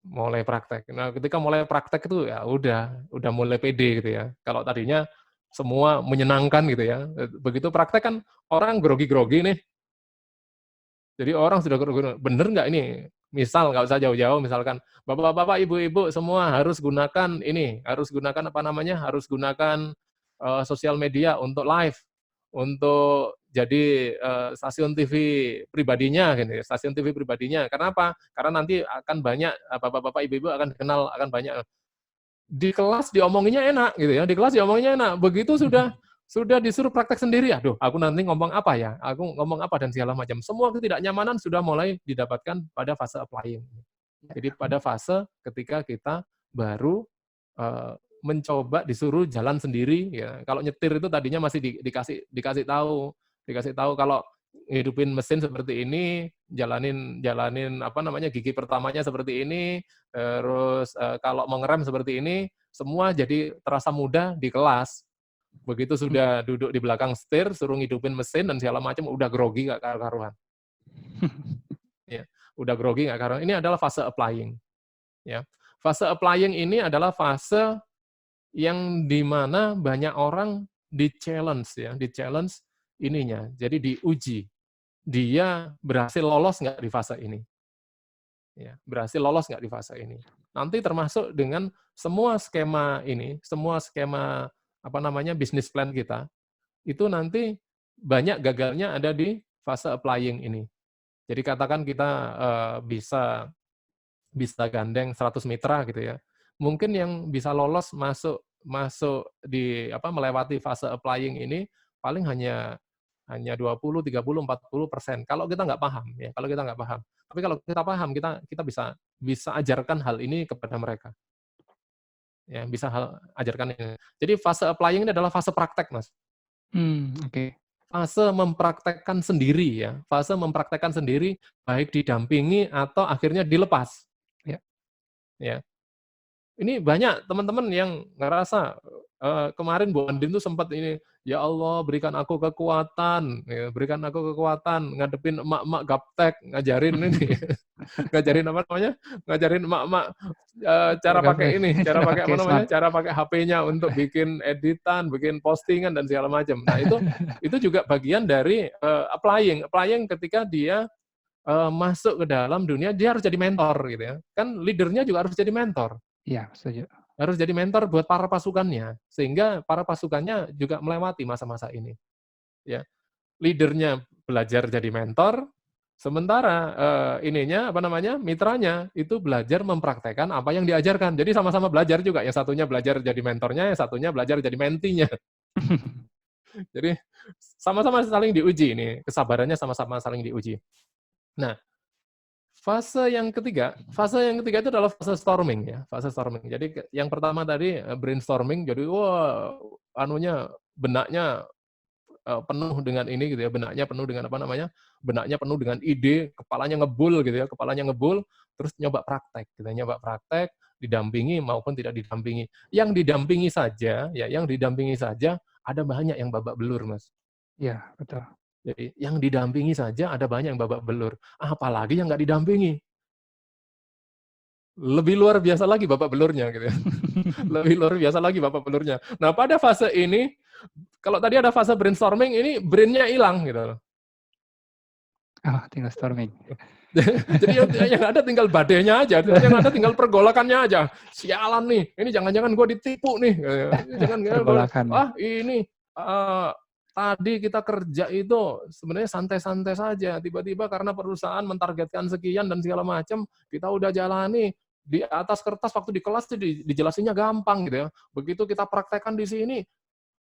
Mulai praktek. Nah, ketika mulai praktek itu ya udah mulai pede gitu ya. Kalau tadinya semua menyenangkan gitu ya. Begitu praktek kan orang grogi-grogi nih. Jadi orang sudah bener nggak ini? Misal nggak usah jauh-jauh, misalkan bapak-bapak, ibu-ibu semua harus gunakan ini, harus gunakan apa namanya? Harus gunakan sosial media untuk live, untuk jadi stasiun TV pribadinya, gitu ya, stasiun TV pribadinya. Karena apa? Karena nanti akan banyak bapak-bapak, ibu-ibu akan dikenal, akan banyak. Di kelas diomonginnya enak, gitu ya. Di kelas diomonginnya enak. Begitu sudah disuruh praktek sendiri, aduh, aku nanti ngomong apa ya? Aku ngomong apa dan segala macam. Semua ketidaknyamanan sudah mulai didapatkan pada fase applying. Jadi pada fase ketika kita baru mencoba disuruh jalan sendiri, ya. Kalau nyetir itu tadinya masih dikasih tahu kalau hidupin mesin seperti ini, jalanin apa namanya gigi pertamanya seperti ini, terus kalau mau ngerem seperti ini, semua jadi terasa mudah di kelas. Begitu sudah duduk di belakang setir, suruh ngidupin mesin dan segala macam, udah grogi nggak karu-karuan. Ya, udah grogi nggak karuan. Ini adalah fase applying. Ya, fase applying ini adalah fase yang di mana banyak orang di-challenge ya, di-challenge ininya. Jadi diuji, dia berhasil lolos nggak di fase ini. Ya, berhasil lolos nggak di fase ini. Nanti termasuk dengan semua skema ini, semua skema apa namanya bisnis plan kita, itu nanti banyak gagalnya ada di fase applying ini. Jadi katakan kita bisa gandeng 100 mitra gitu ya. Mungkin yang bisa lolos masuk di melewati fase applying ini paling hanya 20, 30, 40%. Kalau kita nggak paham ya, kalau kita nggak paham. Tapi kalau kita paham, kita bisa ajarkan hal ini kepada mereka. Ya, bisa ajarkan ini. Jadi fase applying ini adalah fase praktek, Mas. Oke. Fase mempraktekkan sendiri ya, fase mempraktekkan sendiri baik didampingi atau akhirnya dilepas. Ya. Ya. Ini banyak teman-teman yang ngerasa, kemarin Bu Andin tuh sempat ini, "Ya Allah berikan aku kekuatan, ya, berikan aku kekuatan ngadepin emak-emak gaptek, ngajarin ini, ngajarin apa namanya, ngajarin emak-emak, cara pakai ini, cara pakai apa namanya, cara pakai HP-nya untuk bikin editan, bikin postingan dan segala macam." Nah itu juga bagian dari, applying ketika dia, masuk ke dalam dunia, dia harus jadi mentor gitu ya. Kan leader-nya juga harus jadi mentor. Iya, setuju. Harus jadi mentor buat para pasukannya, sehingga para pasukannya juga melewati masa-masa ini. Ya. leadernya belajar jadi mentor, sementara mitranya itu belajar mempraktekkan apa yang diajarkan. Jadi sama-sama belajar juga. Yang satunya belajar jadi mentornya, yang satunya belajar jadi mentinya. Jadi sama-sama saling diuji ini, kesabarannya sama-sama saling diuji. Nah, fase yang ketiga itu adalah fase storming ya, fase storming. Jadi yang pertama tadi brainstorming, jadi wah benaknya penuh dengan ini gitu ya, benaknya penuh dengan ide, kepalanya ngebul, terus nyoba praktek, didampingi maupun tidak didampingi. Yang didampingi saja ada banyak yang babak belur, Mas. Iya, betul. Jadi yang didampingi saja ada banyak yang babak belur, apalagi yang nggak didampingi. Lebih luar biasa lagi babak belurnya gitu ya. Lebih luar biasa lagi babak belurnya. Nah, pada fase ini, kalau tadi ada fase brainstorming, ini brain-nya hilang gitu loh. Oh, tinggal storming. Jadi yang ada tinggal badainya aja, yang ada tinggal pergolakannya aja. Sialan nih, ini jangan-jangan gue ditipu nih. Pergolakan ya. Ini tadi kita kerja itu sebenarnya santai-santai saja. Tiba-tiba karena perusahaan mentargetkan sekian dan segala macam, kita udah jalani di atas kertas waktu di kelas dijelasinnya gampang gitu ya. Begitu kita praktekkan di sini,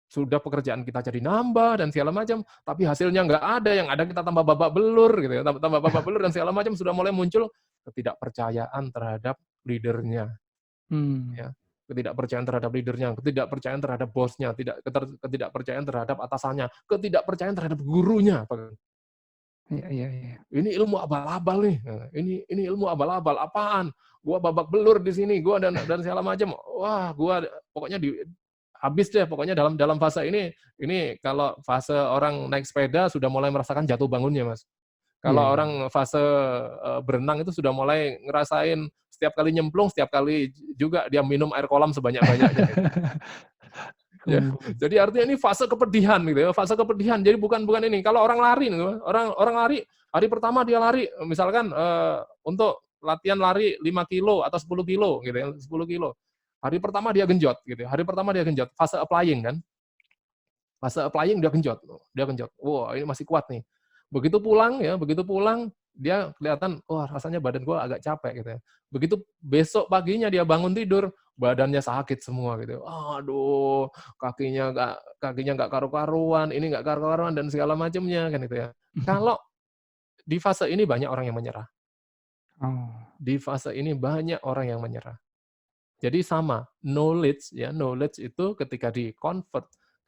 sudah pekerjaan kita jadi nambah dan segala macam, tapi hasilnya nggak ada, yang ada kita tambah babak belur gitu ya, tambah babak belur dan segala macam, sudah mulai muncul ketidakpercayaan terhadap leadernya, ya. Ketidakpercayaan terhadap leadernya, ketidakpercayaan terhadap bosnya, ketidakpercayaan terhadap atasannya, ketidakpercayaan terhadap gurunya. Iya. Ini ilmu abal-abal nih, ini ilmu abal-abal, apaan? Gua babak belur di sini, gua dan segala macam. Wah, gua pokoknya habis deh pokoknya dalam fase ini kalau fase orang naik sepeda sudah mulai merasakan jatuh bangunnya, Mas. Kalau Iya. orang fase berenang itu sudah mulai ngerasain setiap kali nyemplung, setiap kali juga dia minum air kolam sebanyak-banyaknya gitu. Ya, jadi artinya ini fase kepedihan gitu ya, fase kepedihan. Jadi bukan ini. Kalau orang lari gitu, orang lari, hari pertama dia lari misalkan untuk latihan lari 5 kilo atau 10 kilo gitu ya, 10 kilo. Hari pertama dia genjot gitu ya. Hari pertama dia genjot, fase applying kan. Fase applying dia genjot. Wah, ini masih kuat nih. Begitu pulang dia kelihatan, wah rasanya badan gua agak capek gitu ya. Begitu besok paginya dia bangun tidur, badannya sakit semua gitu. Aduh, kakinya nggak karu-karuan, ini nggak karu-karuan dan segala macamnya kan gitu ya. Kalau di fase ini banyak orang yang menyerah. Oh. Di fase ini banyak orang yang menyerah. Jadi sama, knowledge itu ketika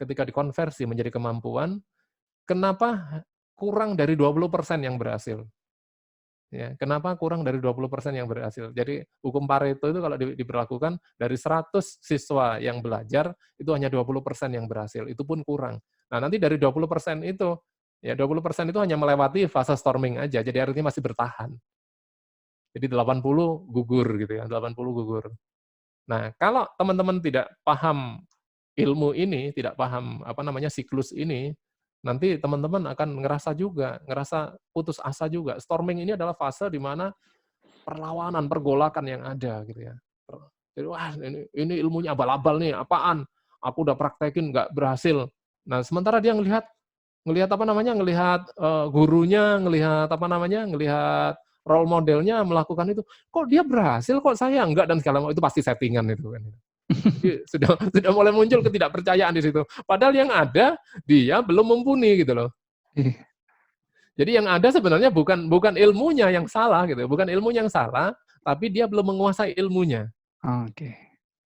dikonversi menjadi kemampuan, kenapa kurang dari 20% yang berhasil? Ya, kenapa kurang dari 20% yang berhasil? Jadi hukum Pareto itu kalau diberlakukan dari 100 siswa yang belajar itu hanya 20% yang berhasil, itu pun kurang. Nah, nanti dari 20% itu, ya 20% itu hanya melewati fase storming aja, jadi artinya masih bertahan. Jadi 80 gugur gitu ya, 80 gugur. Nah, kalau teman-teman tidak paham ilmu ini, tidak paham siklus ini, nanti teman-teman akan ngerasa putus asa juga. Storming ini adalah fase di mana perlawanan, pergolakan yang ada gitu ya. Jadi wah ini ilmunya abal-abal nih, apaan? Aku udah praktekin nggak berhasil. Nah, sementara dia ngelihat gurunya, ngelihat role modelnya melakukan itu. Kok dia berhasil, kok saya enggak dan segala macam, itu pasti settingan itu kan. Jadi sudah mulai muncul ketidakpercayaan di situ. Padahal yang ada dia belum mumpuni gitu loh. Jadi yang ada sebenarnya bukan ilmunya yang salah gitu, bukan ilmunya yang salah, tapi dia belum menguasai ilmunya. Oke.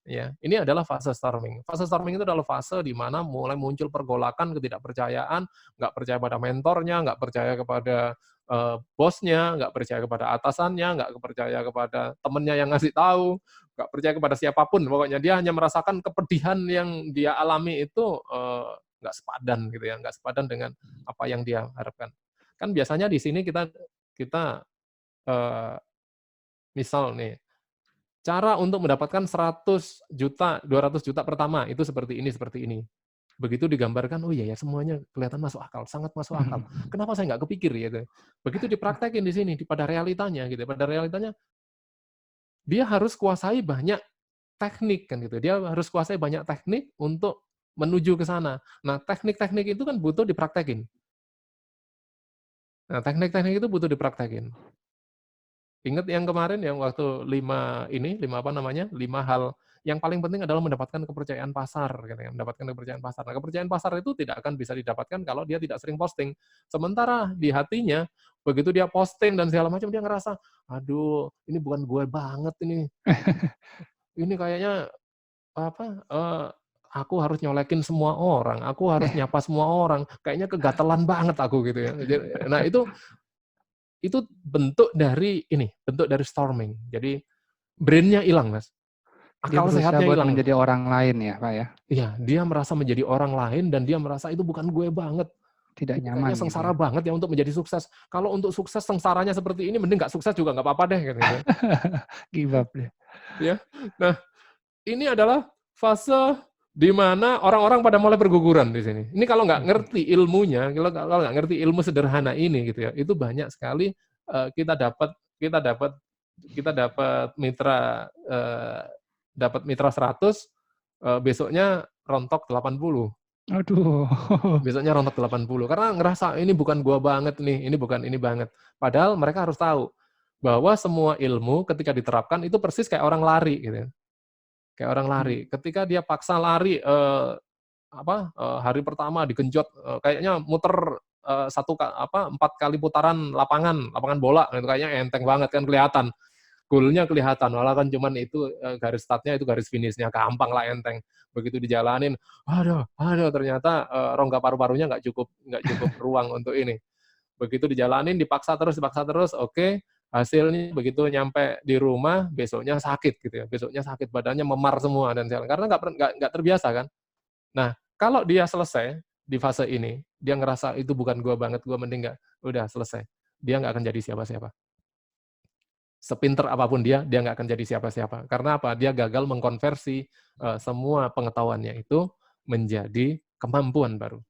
Ya, ini adalah fase storming. Fase storming itu adalah fase di mana mulai muncul pergolakan, ketidakpercayaan, nggak percaya pada mentornya, nggak percaya kepada bosnya, nggak percaya kepada atasannya, nggak percaya kepada temennya yang ngasih tahu, nggak percaya kepada siapapun. Pokoknya dia hanya merasakan kepedihan yang dia alami itu nggak sepadan gitu ya, nggak sepadan dengan apa yang dia harapkan. Kan biasanya di sini kita misal nih, cara untuk mendapatkan 100 juta, 200 juta pertama itu seperti ini. Begitu digambarkan, oh iya ya semuanya kelihatan masuk akal, sangat masuk akal. Kenapa saya nggak kepikir gitu? Begitu dipraktekin di sini, pada realitanya gitu. Pada realitanya dia harus kuasai banyak teknik kan gitu. Dia harus kuasai banyak teknik untuk menuju ke sana. Nah, teknik-teknik itu kan butuh dipraktekin. Nah, teknik-teknik itu butuh dipraktekin. Ingat yang kemarin yang waktu 5 hal yang paling penting adalah mendapatkan kepercayaan pasar, gitu ya, mendapatkan kepercayaan pasar. Nah, kepercayaan pasar itu tidak akan bisa didapatkan kalau dia tidak sering posting. Sementara di hatinya, begitu dia posting dan segala macam, dia ngerasa, "Aduh, ini bukan gue banget ini. Ini kayaknya apa, aku harus nyolekin semua orang, aku harus nyapa semua orang, kayaknya kegatelan banget aku," gitu ya. Nah, itu bentuk dari storming. Jadi brain-nya hilang, Mas. Dia Akal berusaha sehatnya buat hilang. menjadi orang lain ya, Pak, ya? Iya, dia merasa menjadi orang lain dan dia merasa itu bukan gue banget. Tidak Ini nyaman kayaknya gitu sengsara ya? banget ya untuk menjadi sukses. Kalau untuk sukses sengsaranya seperti ini mending nggak sukses juga nggak apa-apa deh, gitu kan. Give up deh. Ya. Nah, ini adalah fase di mana orang-orang pada mulai berguguran di sini. Ini kalau nggak Oke. ngerti ilmunya, kalau nggak ngerti ilmu sederhana ini gitu ya, itu banyak sekali kita dapat kita dapat kita dapat mitra dapat mitra 100, besoknya rontok 80. Aduh. Besoknya rontok 80 karena ngerasa ini bukan gua banget nih, ini bukan ini banget. Padahal mereka harus tahu bahwa semua ilmu ketika diterapkan itu persis kayak orang lari gitu. Kayak orang lari. Mmm, Ketika dia paksa lari, hari pertama digenjot, kayaknya muter, 4 kali putaran lapangan bola gitu, kayaknya enteng banget kan kelihatan, goalnya kelihatan, malah kan cuman itu, garis startnya itu garis finishnya, gampang lah, enteng. Begitu dijalanin, aduh aduh ternyata, rongga paru-parunya nggak cukup ruang untuk ini. Begitu dijalanin dipaksa terus, oke, hasilnya begitu nyampe di rumah, besoknya sakit gitu ya, besoknya sakit, badannya memar semua dan karena nggak terbiasa kan. Nah, kalau dia selesai di fase ini, dia ngerasa itu bukan gua banget, gua mending nggak, udah selesai. Dia nggak akan jadi siapa-siapa. Sepinter apapun dia nggak akan jadi siapa-siapa. Karena apa? Dia gagal mengkonversi, semua pengetahuannya itu menjadi kemampuan baru.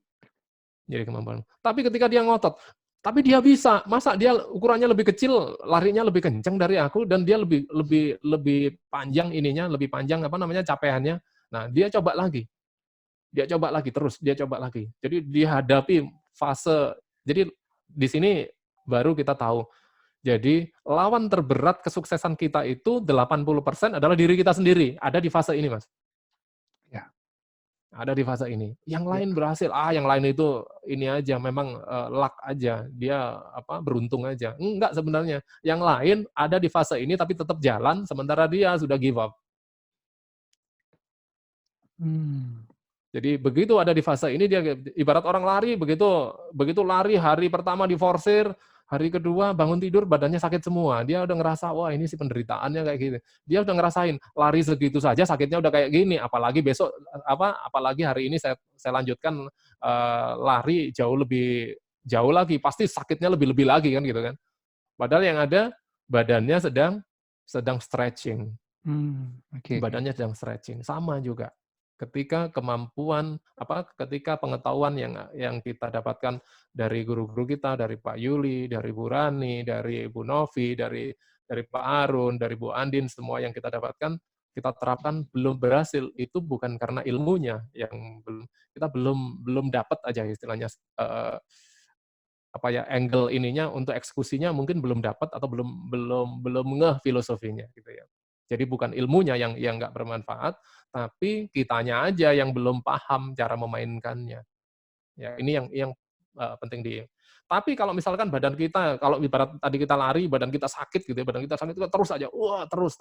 Jadi kemampuan. Tapi ketika dia ngotot, tapi dia bisa, masa dia ukurannya lebih kecil, larinya lebih kencang dari aku dan dia lebih lebih lebih panjang ininya, lebih panjang apa namanya, capaiannya. Nah, dia coba lagi terus, dia coba lagi. Jadi dihadapi fase, jadi di sini baru kita tahu. Jadi lawan terberat kesuksesan kita itu 80% adalah diri kita sendiri, ada di fase ini, Mas. ya, Ada di fase ini. Yang ya. lain berhasil, yang lain itu ini aja, memang, luck aja, dia beruntung aja. Enggak sebenarnya. Yang lain ada di fase ini tapi tetap jalan, sementara dia sudah give up. Mmm, Jadi begitu ada di fase ini dia ibarat orang lari, begitu begitu lari hari pertama diforsir, hari kedua bangun tidur badannya sakit semua. Dia udah ngerasa, wah ini sih penderitaannya kayak gini. Dia udah ngerasain lari segitu saja sakitnya udah kayak gini, apalagi besok apalagi hari ini saya lanjutkan lari jauh lagi, pasti sakitnya lebih-lebih lagi kan gitu kan. Padahal yang ada badannya sedang sedang stretching. oke oke. Badannya sedang stretching, sama juga. Ketika pengetahuan yang kita dapatkan dari guru-guru kita, dari Pak Yuli, dari Bu Rani, dari Bu Novi, dari Pak Arun, dari Bu Andin, semua yang kita dapatkan, kita terapkan belum berhasil, itu bukan karena ilmunya yang kita belum belum dapat aja istilahnya, angle ininya untuk eksekusinya mungkin belum dapat atau belum belum belum ngeh filosofinya gitu ya. Jadi bukan ilmunya yang nggak bermanfaat, tapi kitanya aja yang belum paham cara memainkannya. Ya ini yang penting tapi kalau misalkan badan kita, kalau ibarat tadi kita lari, badan kita sakit gitu ya, badan kita sakit itu terus aja, wah terus,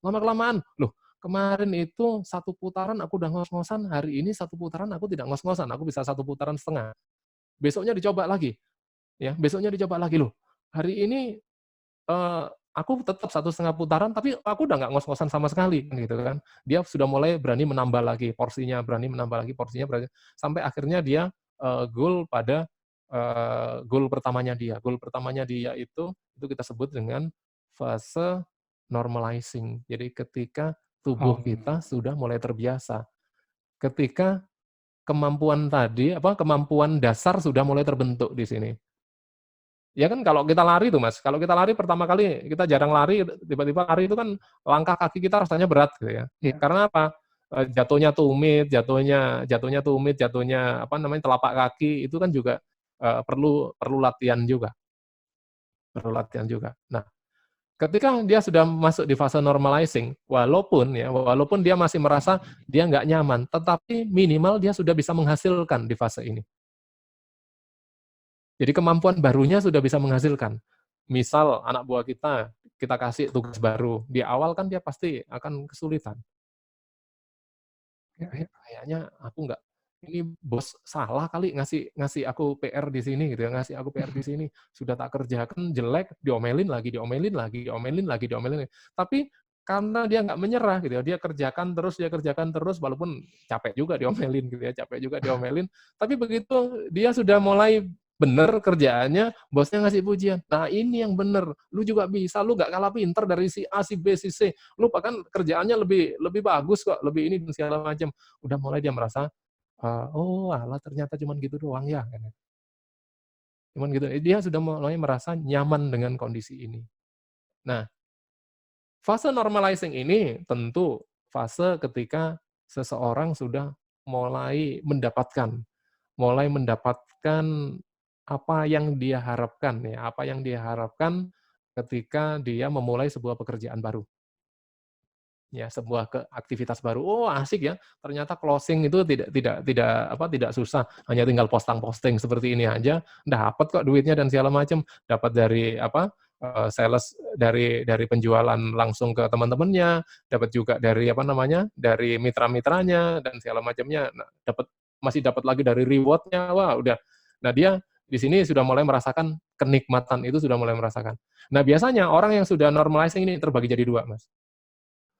lama-kelamaan, loh kemarin itu 1 putaran aku udah ngos-ngosan, hari ini 1 putaran aku tidak ngos-ngosan, aku bisa 1,5 putaran. Besoknya dicoba lagi, ya, besoknya dicoba lagi, loh, hari ini, aku tetap 1,5 putaran, tapi aku udah nggak ngos-ngosan sama sekali, kan gitu kan. Dia sudah mulai berani menambah lagi porsinya, sampai akhirnya dia, goal pertamanya dia. Goal pertamanya dia itu kita sebut dengan fase normalizing. Jadi ketika tubuh Oh, kita sudah mulai terbiasa, ketika kemampuan dasar sudah mulai terbentuk di sini. Ya kan kalau kita lari tuh Mas, kalau kita lari pertama kali kita jarang lari, tiba-tiba lari itu kan langkah kaki kita rasanya berat gitu ya. iya, Karena apa? Jatuhnya tumit, jatuhnya tumit, jatuhnya telapak kaki itu kan juga perlu latihan juga. Perlu latihan juga. Nah, ketika dia sudah masuk di fase normalizing, walaupun dia masih merasa dia nggak nyaman, tetapi minimal dia sudah bisa menghasilkan di fase ini. Jadi kemampuan barunya sudah bisa menghasilkan. Misal anak buah kita kasih tugas baru, di awal kan dia pasti akan kesulitan. Kayaknya aku nggak, ini bos salah kali ngasih aku PR di sini gitu ya, ngasih aku PR di sini, sudah tak kerjakan jelek, diomelin lagi. Tapi karena dia nggak menyerah gitu ya, dia kerjakan terus, walaupun capek juga diomelin gitu ya, tapi begitu dia sudah mulai bener kerjaannya, bosnya ngasih pujian. Nah ini yang bener, lu juga bisa, lu nggak kalah pinter dari si A, si B, si C, lu bahkan kerjaannya lebih bagus kok, lebih ini dan segala macam. Udah mulai dia merasa, oh alah ternyata cuman gitu doang ya, cuman gitu. Dia sudah mulai merasa nyaman dengan kondisi ini. Nah, fase normalizing ini tentu fase ketika seseorang sudah mulai mendapatkan apa yang dia harapkan ya, apa yang dia harapkan ketika dia memulai sebuah pekerjaan baru. Ya, sebuah aktivitas baru. Oh, asik ya. Ternyata closing itu tidak susah. Hanya tinggal posting seperti ini aja, dapat kok duitnya dan segala macam. Dapat dari sales dari penjualan langsung ke teman-temannya, dapat juga dari dari mitra-mitranya dan segala macamnya. Nah, masih dapat lagi dari reward-nya. Wah, udah. Nah, dia di sini sudah mulai merasakan kenikmatan itu, sudah mulai merasakan. Nah, biasanya orang yang sudah normalizing ini terbagi jadi dua, Mas.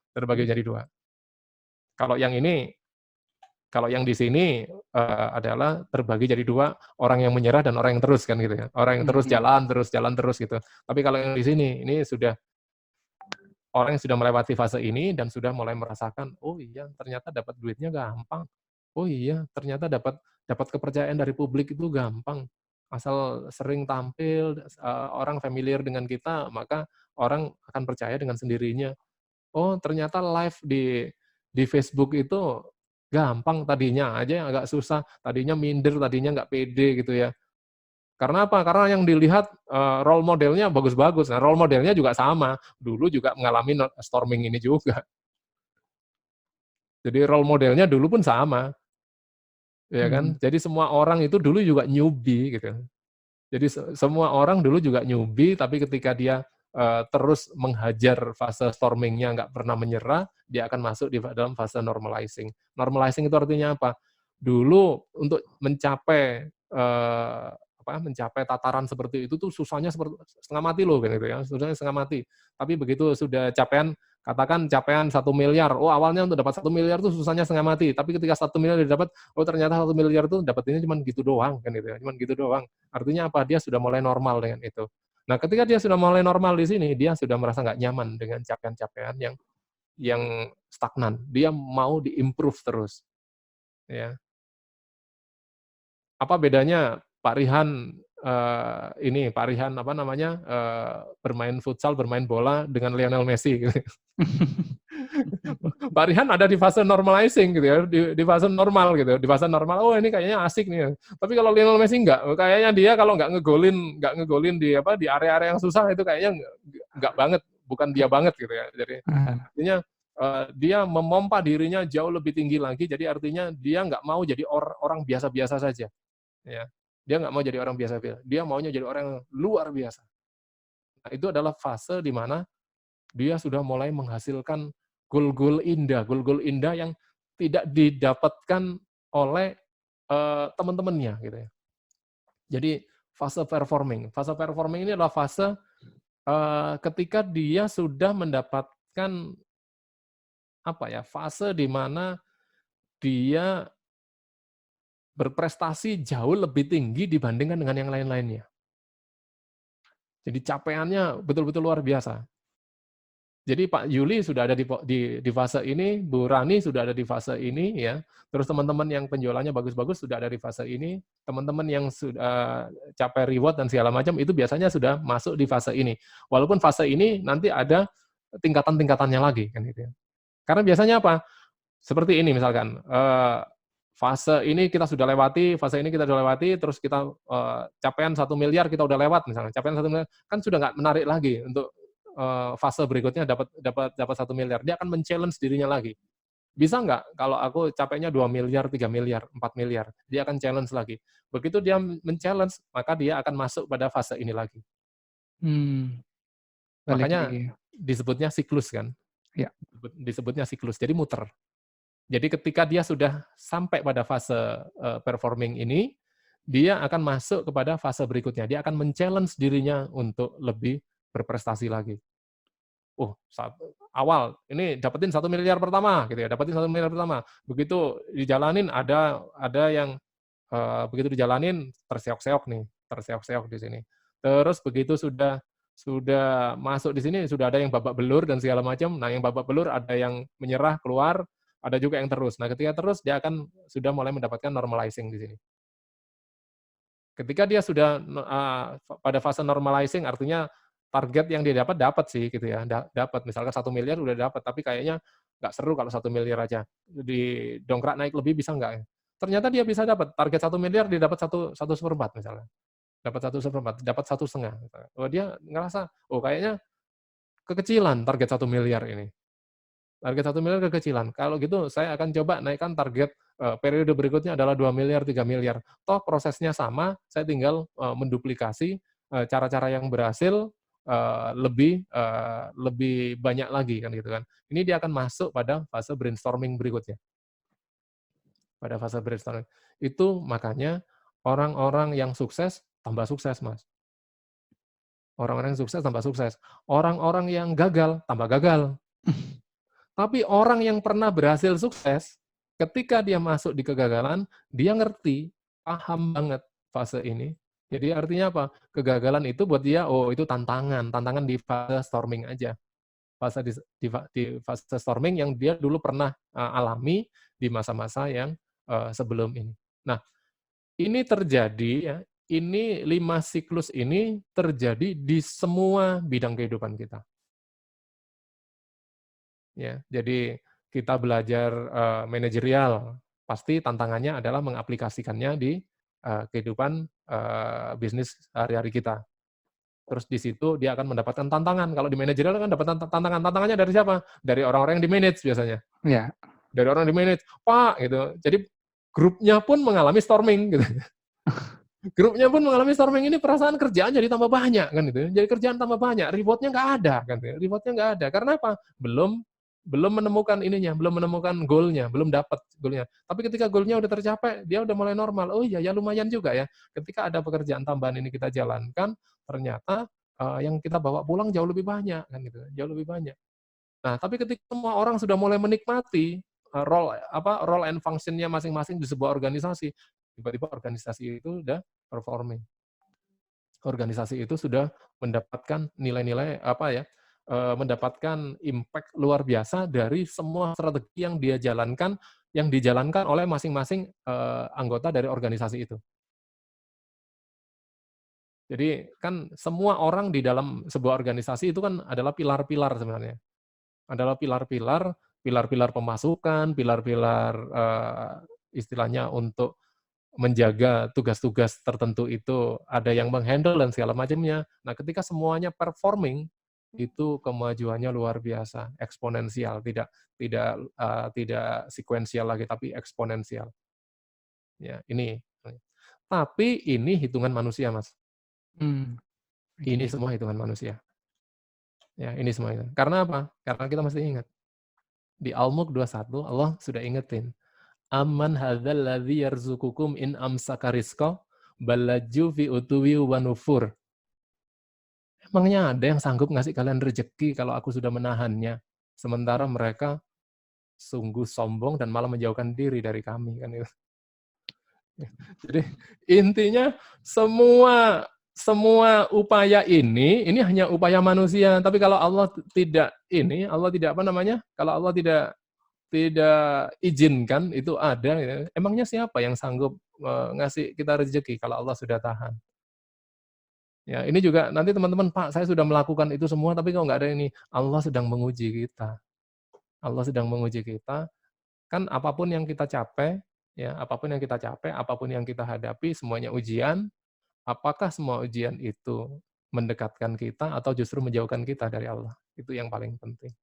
Terbagi jadi dua. Kalau yang ini, kalau yang di sini adalah terbagi jadi dua, orang yang menyerah dan orang yang terus kan gitu ya. Orang yang terus jalan terus gitu. Tapi kalau yang di sini, ini sudah orang yang sudah melewati fase ini dan sudah mulai merasakan, oh iya ternyata dapat duitnya gampang. Oh iya ternyata dapat kepercayaan dari publik itu gampang. Asal sering tampil, orang familiar dengan kita, maka orang akan percaya dengan sendirinya. Oh, ternyata live di Facebook itu gampang, tadinya aja agak susah, tadinya minder, tadinya nggak pede gitu ya. Karena apa? Karena yang dilihat role modelnya bagus-bagus. Nah, role modelnya juga sama, dulu juga mengalami storming ini juga. Jadi role modelnya dulu pun sama, ya kan? Jadi semua orang itu dulu juga newbie gitu. Jadi semua orang dulu juga newbie, tapi ketika dia terus menghajar fase storming-nya, nggak pernah menyerah, dia akan masuk di dalam fase normalizing. Normalizing itu artinya apa? Dulu untuk mencapai mencapai tataran seperti itu tuh susahnya seperti setengah mati loh, gitu ya, susahnya setengah mati. Tapi begitu sudah katakan capaian 1 miliar, oh awalnya untuk dapat 1 miliar tuh susahnya setengah mati, tapi ketika 1 miliar didapat, oh ternyata 1 miliar tuh dapetinnya cuma gitu doang, kan gitu ya, cuma gitu doang. Artinya apa? Dia sudah mulai normal dengan itu. Nah, ketika dia sudah mulai normal di sini, dia sudah merasa nggak nyaman dengan capaian-capaian yang stagnan. Dia mau diimprove terus. Ya. Apa bedanya Pak Rihan bermain futsal, bermain bola dengan Lionel Messi gitu. Pak Rihan ada di fase normalizing gitu ya, di fase normal gitu, di fase normal. Oh ini kayaknya asik nih. Tapi kalau Lionel Messi enggak, kayaknya dia kalau nggak ngegolin di area-area yang susah itu kayaknya nggak banget, bukan dia banget gitu ya. Jadi artinya dia memompa dirinya jauh lebih tinggi lagi. Jadi artinya dia nggak mau jadi orang biasa-biasa saja. Ya, dia nggak mau jadi orang biasa-biasa. Dia maunya jadi orang yang luar biasa. Nah, itu adalah fase di mana dia sudah mulai menghasilkan gol-gol indah yang tidak didapatkan oleh teman-temannya gitu ya. Jadi fase performing ini adalah fase ketika dia sudah mendapatkan fase di mana dia berprestasi jauh lebih tinggi dibandingkan dengan yang lain-lainnya. Jadi capaiannya betul-betul luar biasa. Jadi Pak Yuli sudah ada di fase ini, Bu Rani sudah ada di fase ini ya. Terus teman-teman yang penjualannya bagus-bagus sudah ada di fase ini. Teman-teman yang sudah capai reward dan segala macam itu biasanya sudah masuk di fase ini. Walaupun fase ini nanti ada tingkatan-tingkatannya lagi kan gitu ya. Karena biasanya apa? Seperti ini misalkan, fase ini kita sudah lewati, fase ini kita sudah lewati, terus kita capaian 1 miliar kita udah lewat misalnya, capaian 1 miliar, kan sudah nggak menarik lagi untuk fase berikutnya dapat 1 miliar. Dia akan men-challenge dirinya lagi. Bisa nggak kalau aku capainya 2 miliar, 3 miliar, 4 miliar? Dia akan challenge lagi. Begitu dia men-challenge, maka dia akan masuk pada fase ini lagi. Balik Makanya lagi. disebutnya siklus kan? Ya. Disebutnya siklus, jadi muter. Jadi ketika dia sudah sampai pada fase performing ini, dia akan masuk kepada fase berikutnya. Dia akan men-challenge dirinya untuk lebih berprestasi lagi. Awal ini dapetin 1 miliar pertama gitu ya, dapetin 1 miliar pertama. Begitu dijalanin ada yang begitu dijalanin terseok-seok nih, terseok-seok di sini. Terus begitu sudah masuk di sini, sudah ada yang babak belur dan segala macam. Nah, yang babak belur ada yang menyerah keluar, ada juga yang terus. Nah, ketika terus dia akan sudah mulai mendapatkan normalizing di sini. Ketika dia sudah pada fase normalizing, artinya target yang dia dapat sih gitu ya, dapat misalkan 1 miliar udah dapat, tapi kayaknya nggak seru kalau 1 miliar aja. Didongkrak naik lebih bisa nggak ya? Ternyata dia bisa dapat target 1 miliar dia dapat 1/4 misalnya. Dapat 1/4, dapat 1,5 misalnya. Dia ngerasa, kayaknya kekecilan target 1 miliar ini. Target 1 miliar kekecilan. Kalau gitu saya akan coba naikkan target periode berikutnya adalah 2 miliar, 3 miliar. Toh prosesnya sama, saya tinggal menduplikasi cara-cara yang berhasil lebih banyak lagi kan gitu kan. Ini dia akan masuk pada fase brainstorming berikutnya. Pada fase brainstorming. Itu makanya orang-orang yang sukses tambah sukses, Mas. Orang-orang yang sukses tambah sukses. Orang-orang yang gagal tambah gagal. Tapi orang yang pernah berhasil sukses, ketika dia masuk di kegagalan, dia ngerti, paham banget fase ini. Jadi artinya apa? Kegagalan itu buat dia, itu tantangan di fase storming aja. Fase di fase storming yang dia dulu pernah alami di masa-masa yang sebelum ini. Nah, ini terjadi ya, ini 5 siklus ini terjadi di semua bidang kehidupan kita. Ya, jadi kita belajar manajerial, pasti tantangannya adalah mengaplikasikannya di kehidupan bisnis hari-hari kita. Terus di situ dia akan mendapatkan tantangan. Kalau di manajerial kan dapat tantangan. Tantangannya dari siapa? Dari orang-orang yang di-manage biasanya. Ya. Dari orang yang di-manage, Pak, gitu. Jadi grupnya pun mengalami storming gitu. Grupnya pun mengalami storming, ini perasaan kerjaan jadi tambah banyak kan gitu. Jadi kerjaan tambah banyak, reward-nya nggak ada kan gitu. Reward-nya nggak ada. Karena apa? Belum menemukan ininya, belum menemukan goal-nya, belum dapat goal-nya. Tapi ketika goal-nya udah tercapai, dia udah mulai normal. Oh iya, ya lumayan juga ya. Ketika ada pekerjaan tambahan ini kita jalankan, ternyata yang kita bawa pulang jauh lebih banyak kan gitu. Jauh lebih banyak. Nah, tapi ketika semua orang sudah mulai menikmati role and function-nya masing-masing di sebuah organisasi, tiba-tiba organisasi itu udah performing. Organisasi itu sudah mendapatkan nilai-nilai mendapatkan impact luar biasa dari semua strategi yang dijalankan oleh masing-masing anggota dari organisasi itu. Jadi kan semua orang di dalam sebuah organisasi itu kan adalah pilar-pilar sebenarnya. Adalah pilar-pilar pemasukan, pilar-pilar istilahnya untuk menjaga tugas-tugas tertentu itu ada yang menghandle dan segala macamnya. Nah, ketika semuanya performing, itu kemajuannya luar biasa, eksponensial, tidak sekuensial lagi, tapi eksponensial. Ya, ini. Tapi ini hitungan manusia, Mas. Ini Okay. semua hitungan manusia. Ya, ini semuanya. Karena apa? Karena kita mesti ingat. Di Al-Mulk 21, Allah sudah ingetin. Amman hadzal ladzi yarzuqukum in amsaka rizqa balajju fi utuwi wa nufur. Emangnya ada yang sanggup ngasih kalian rezeki kalau aku sudah menahannya, sementara mereka sungguh sombong dan malah menjauhkan diri dari kami kan itu. Jadi intinya semua upaya ini hanya upaya manusia, tapi kalau Allah tidak kalau Allah tidak izinkan itu ada, ya. Emangnya siapa yang sanggup ngasih kita rezeki kalau Allah sudah tahan? Ya, ini juga nanti teman-teman, Pak, saya sudah melakukan itu semua, tapi kok nggak ada ini. Allah sedang menguji kita. Allah sedang menguji kita. Kan apapun yang kita capai, Ya, apapun yang kita capai, apapun yang kita hadapi, semuanya ujian. Apakah semua ujian itu mendekatkan kita atau justru menjauhkan kita dari Allah? Itu yang paling penting.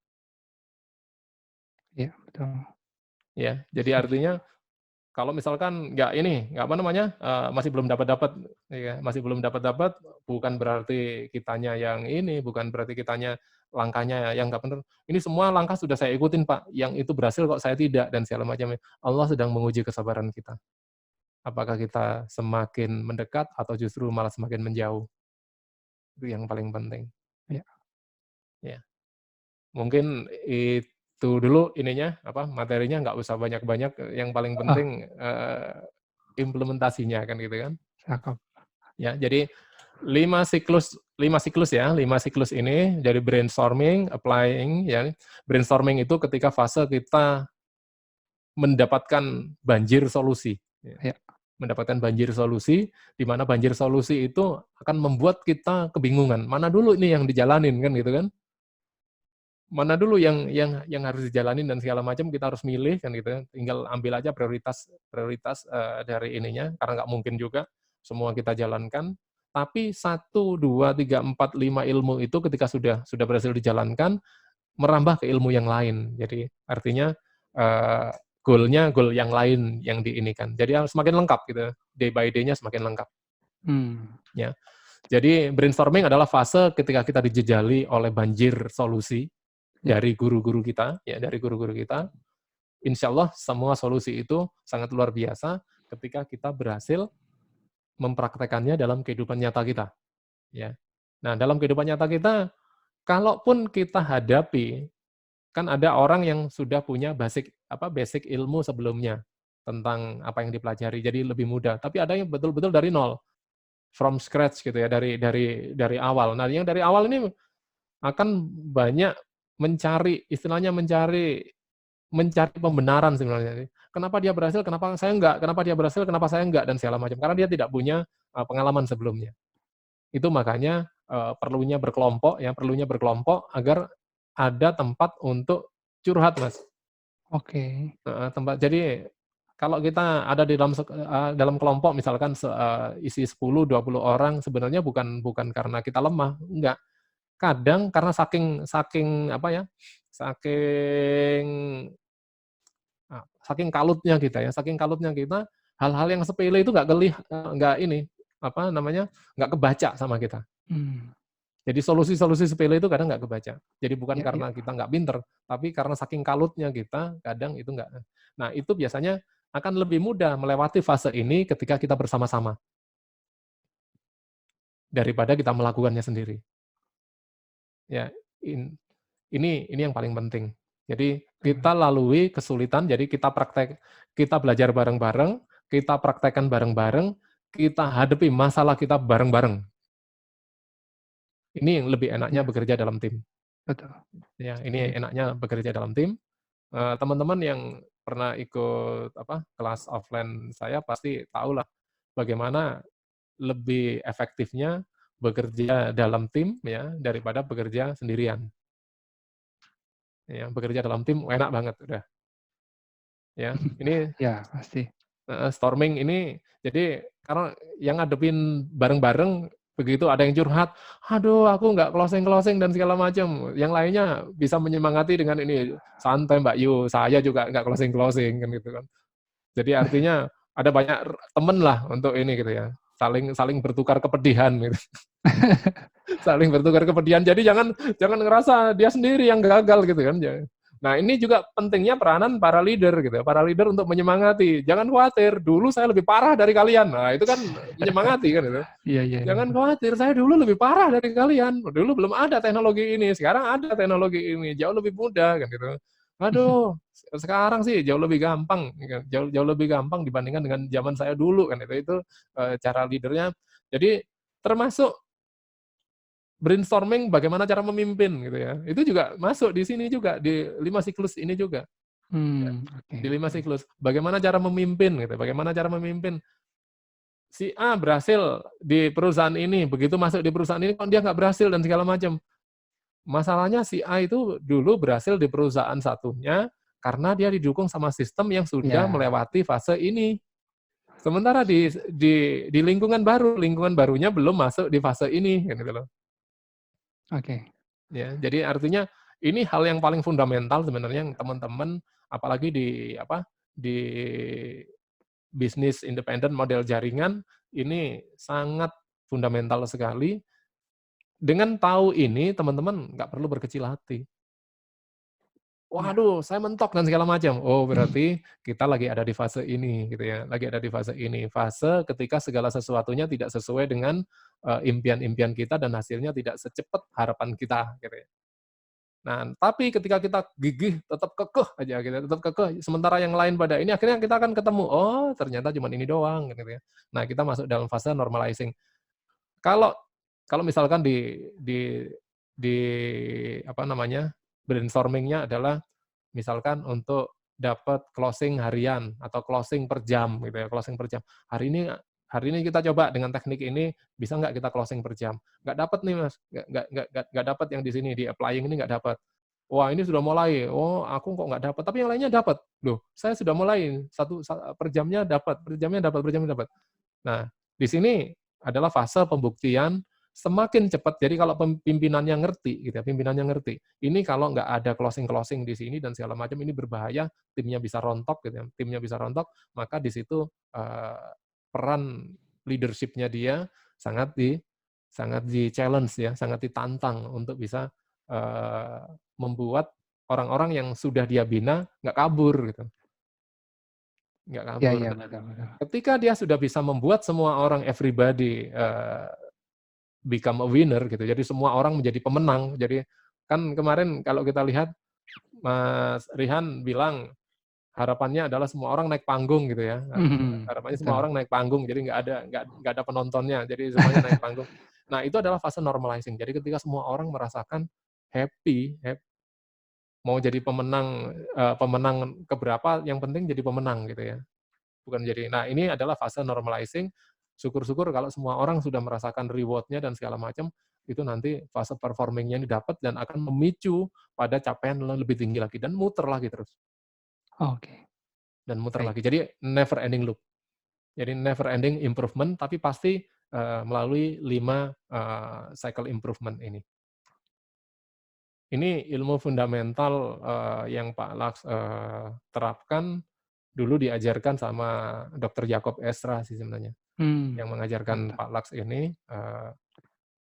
Iya, betul. Ya, jadi Setuju. artinya kalau misalkan nggak apa namanya, masih belum dapat-dapat, ya, masih belum dapat-dapat, bukan berarti kitanya yang ini, bukan berarti kitanya langkahnya yang nggak benar. Ini semua langkah sudah saya ikutin, Pak, yang itu berhasil kok saya tidak, dan segala macamnya. Allah sedang menguji kesabaran kita. Apakah kita semakin mendekat atau justru malah semakin menjauh? Itu yang paling penting, Iya. ya. Mungkin itu dulu ininya, apa, materinya nggak usah banyak-banyak, yang paling Oh, penting, implementasinya kan gitu kan. cakep. Ya, jadi 5 siklus ya, 5 siklus ini dari brainstorming, applying ya. Brainstorming itu ketika fase kita mendapatkan banjir solusi, ya. Iya. Mendapatkan banjir solusi, di mana banjir solusi itu akan membuat kita kebingungan, mana dulu nih yang dijalanin kan gitu kan. Mana dulu yang harus dijalanin dan segala macam kita harus milih kan gitu ya. Tinggal ambil aja prioritas prioritas, dari ininya, karena nggak mungkin juga semua kita jalankan. Tapi 1, 2, 3, 4, 5 ilmu itu ketika sudah berhasil dijalankan, merambah ke ilmu yang lain. Jadi artinya, eee, goal yang lain yang diinikan. Jadi harus semakin lengkap gitu, day by day-nya semakin lengkap, Hmm. ya. Jadi brainstorming adalah fase ketika kita dijejali oleh banjir solusi, Ya. dari guru-guru kita, ya dari guru-guru kita. Insya Allah semua solusi itu sangat luar biasa ketika kita berhasil mempraktekannya dalam kehidupan nyata kita. Ya. Nah, dalam kehidupan nyata kita, kalaupun kita hadapi, kan ada orang yang sudah punya basic ilmu sebelumnya tentang apa yang dipelajari, jadi lebih mudah. Tapi ada yang betul-betul dari nol, from scratch gitu ya, dari awal. Nah, yang dari awal ini akan banyak istilahnya mencari pembenaran sebenarnya. Kenapa dia berhasil, kenapa saya enggak? Kenapa dia berhasil, kenapa saya enggak? Dan segala macam. Karena dia tidak punya pengalaman sebelumnya. Itu makanya perlunya berkelompok agar ada tempat untuk curhat, Mas. Oke. Tempat. Jadi kalau kita ada di dalam kelompok misalkan isi 10, 20 orang, sebenarnya bukan bukan karena kita lemah, enggak. Kadang karena saking saking apa ya, saking saking kalutnya kita, hal-hal yang sepele itu nggak ini, apa namanya, nggak kebaca sama kita. Hmm. Jadi solusi-solusi sepele itu kadang nggak kebaca. Jadi bukan Ya, ya. karena kita nggak pinter, tapi karena saking kalutnya kita, kadang itu nggak. Nah, itu biasanya akan lebih mudah melewati fase ini ketika kita bersama-sama, daripada kita melakukannya sendiri. Ya, ini yang paling penting. Jadi kita lalui kesulitan, jadi kita belajar bareng-bareng, kita praktekkan bareng-bareng, kita hadapi masalah kita bareng-bareng. Ini yang lebih enaknya Ya, bekerja dalam tim. betul. Ya, ini Setuju. enaknya bekerja dalam tim. Teman-teman yang pernah ikut kelas offline saya pasti tahulah bagaimana lebih efektifnya bekerja dalam tim ya daripada bekerja sendirian. Ya, bekerja dalam tim enak banget udah. Ya, ini Ya, pasti. storming ini jadi karena yang ngadepin bareng-bareng, begitu ada yang curhat, "Aduh aku nggak closing-closing," dan segala macam. Yang lainnya bisa menyemangati dengan ini, "Santai Mbak Yu, saya juga nggak closing-closing," kan gitu kan. Jadi artinya ada banyak temen lah untuk ini gitu ya, saling saling bertukar kepedihan gitu. Saling bertukar kepedihan. Jadi jangan jangan ngerasa dia sendiri yang gagal gitu kan. Nah, ini juga pentingnya peranan para leader gitu. Para leader untuk menyemangati. Jangan khawatir, dulu saya lebih parah dari kalian. Nah, itu kan menyemangati kan itu. Iya, iya, iya. Jangan khawatir, saya dulu lebih parah dari kalian. Dulu belum ada teknologi ini, sekarang ada teknologi ini, jauh lebih mudah kan gitu. Aduh, sekarang sih jauh lebih gampang, jauh jauh lebih gampang dibandingkan dengan zaman saya dulu kan itu cara leadernya. Jadi termasuk brainstorming bagaimana cara memimpin gitu ya. Itu juga masuk di sini juga, di 5 siklus ini juga. Ya, Oke, di 5 oke. siklus. Bagaimana cara memimpin gitu, bagaimana cara memimpin. Si A berhasil di perusahaan ini, begitu masuk di perusahaan ini kok dia nggak berhasil dan segala macam. Masalahnya si A itu dulu berhasil di perusahaan satunya, Karena dia didukung sama sistem yang sudah Ya, melewati fase ini. Sementara di lingkungan barunya belum masuk di fase ini, gitu loh. oke. Ya, jadi artinya ini hal yang paling fundamental sebenarnya yang teman-teman, apalagi di bisnis independen model jaringan, ini sangat fundamental sekali. Dengan tahu ini, teman-teman nggak perlu berkecil hati. Ya. Waduh, saya mentok dan segala macam. Oh, berarti kita lagi ada di fase ini, gitu ya. Lagi ada di fase ini. Fase ketika segala sesuatunya tidak sesuai dengan impian-impian kita dan hasilnya tidak secepat harapan kita, gitu ya. Nah, tapi ketika kita gigih, tetap kekeh aja gitu, tetap kekeh, sementara yang lain pada ini, akhirnya kita akan ketemu, oh ternyata cuma ini doang, gitu ya. Nah, kita masuk dalam fase normalizing. Kalau kalau misalkan di apa namanya, brainstorming-nya adalah misalkan untuk dapat closing harian atau closing per jam gitu ya, closing per jam. Hari ini kita coba dengan teknik ini, bisa nggak kita closing per jam? Nggak dapat nih Mas, nggak dapat yang di sini, di applying ini nggak dapat. Wah ini sudah mulai, oh aku kok nggak dapat, tapi yang lainnya dapat. Loh, saya sudah mulai, per jamnya dapat, per jamnya dapat, per jamnya dapat. Nah, di sini adalah fase pembuktian semakin cepat. Jadi kalau pimpinannya ngerti, gitu ya, pimpinannya ngerti. Ini kalau nggak ada closing-closing di sini dan segala macam, ini berbahaya, timnya bisa rontok, gitu ya. Timnya bisa rontok, maka di situ peran leadership-nya dia sangat di challenge ya, sangat ditantang untuk bisa membuat orang-orang yang sudah dia bina nggak kabur gitu, nggak Ya, kabur. ya, Nah, betul, betul. ketika dia sudah bisa membuat semua orang, everybody become a winner gitu. Jadi semua orang menjadi pemenang. Jadi kan kemarin kalau kita lihat Mas Rihan bilang harapannya adalah semua orang naik panggung gitu ya. Harapannya semua Betul. orang naik panggung. Jadi nggak ada penontonnya. Jadi semuanya naik panggung. Nah itu adalah fase normalizing. Jadi ketika semua orang merasakan happy, mau jadi pemenang keberapa, yang penting jadi pemenang gitu ya. Bukan jadi. Nah, ini adalah fase normalizing. Syukur-syukur kalau semua orang sudah merasakan reward-nya dan segala macam, itu nanti fase performing-nya ini dapat dan akan memicu pada capaian lebih tinggi lagi dan muter lagi terus. Oke, Dan muter baik. lagi. Jadi never ending loop. Jadi never ending improvement tapi pasti melalui 5 cycle improvement ini. Ini ilmu fundamental yang Pak Laks terapkan dulu diajarkan sama Dr. Jacob Esra sih sebenarnya. Yang mengajarkan Mantap. Pak Laks ini.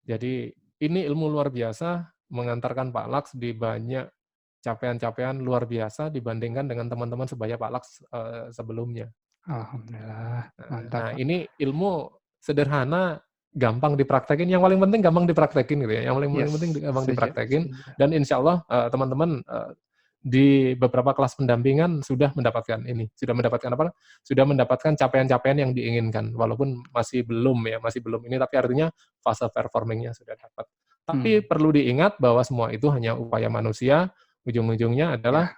Jadi ini ilmu luar biasa, mengantarkan Pak Laks di banyak capaian-capaian luar biasa dibandingkan dengan teman-teman sebaya Pak Laks sebelumnya. Alhamdulillah, mantap, Nah Pak. ini ilmu sederhana, gampang dipraktekin, yang paling penting gampang dipraktekin gitu ya, yang paling Yes, penting gampang setuju, dipraktekin, setuju. dan insya Allah teman-teman di beberapa kelas pendampingan sudah mendapatkan ini, sudah mendapatkan apa? Sudah mendapatkan capaian-capaian yang diinginkan, walaupun masih belum ya, masih belum ini, tapi artinya fase performing-nya sudah dapat. Tapi perlu diingat bahwa semua itu hanya upaya manusia, ujung-ujungnya adalah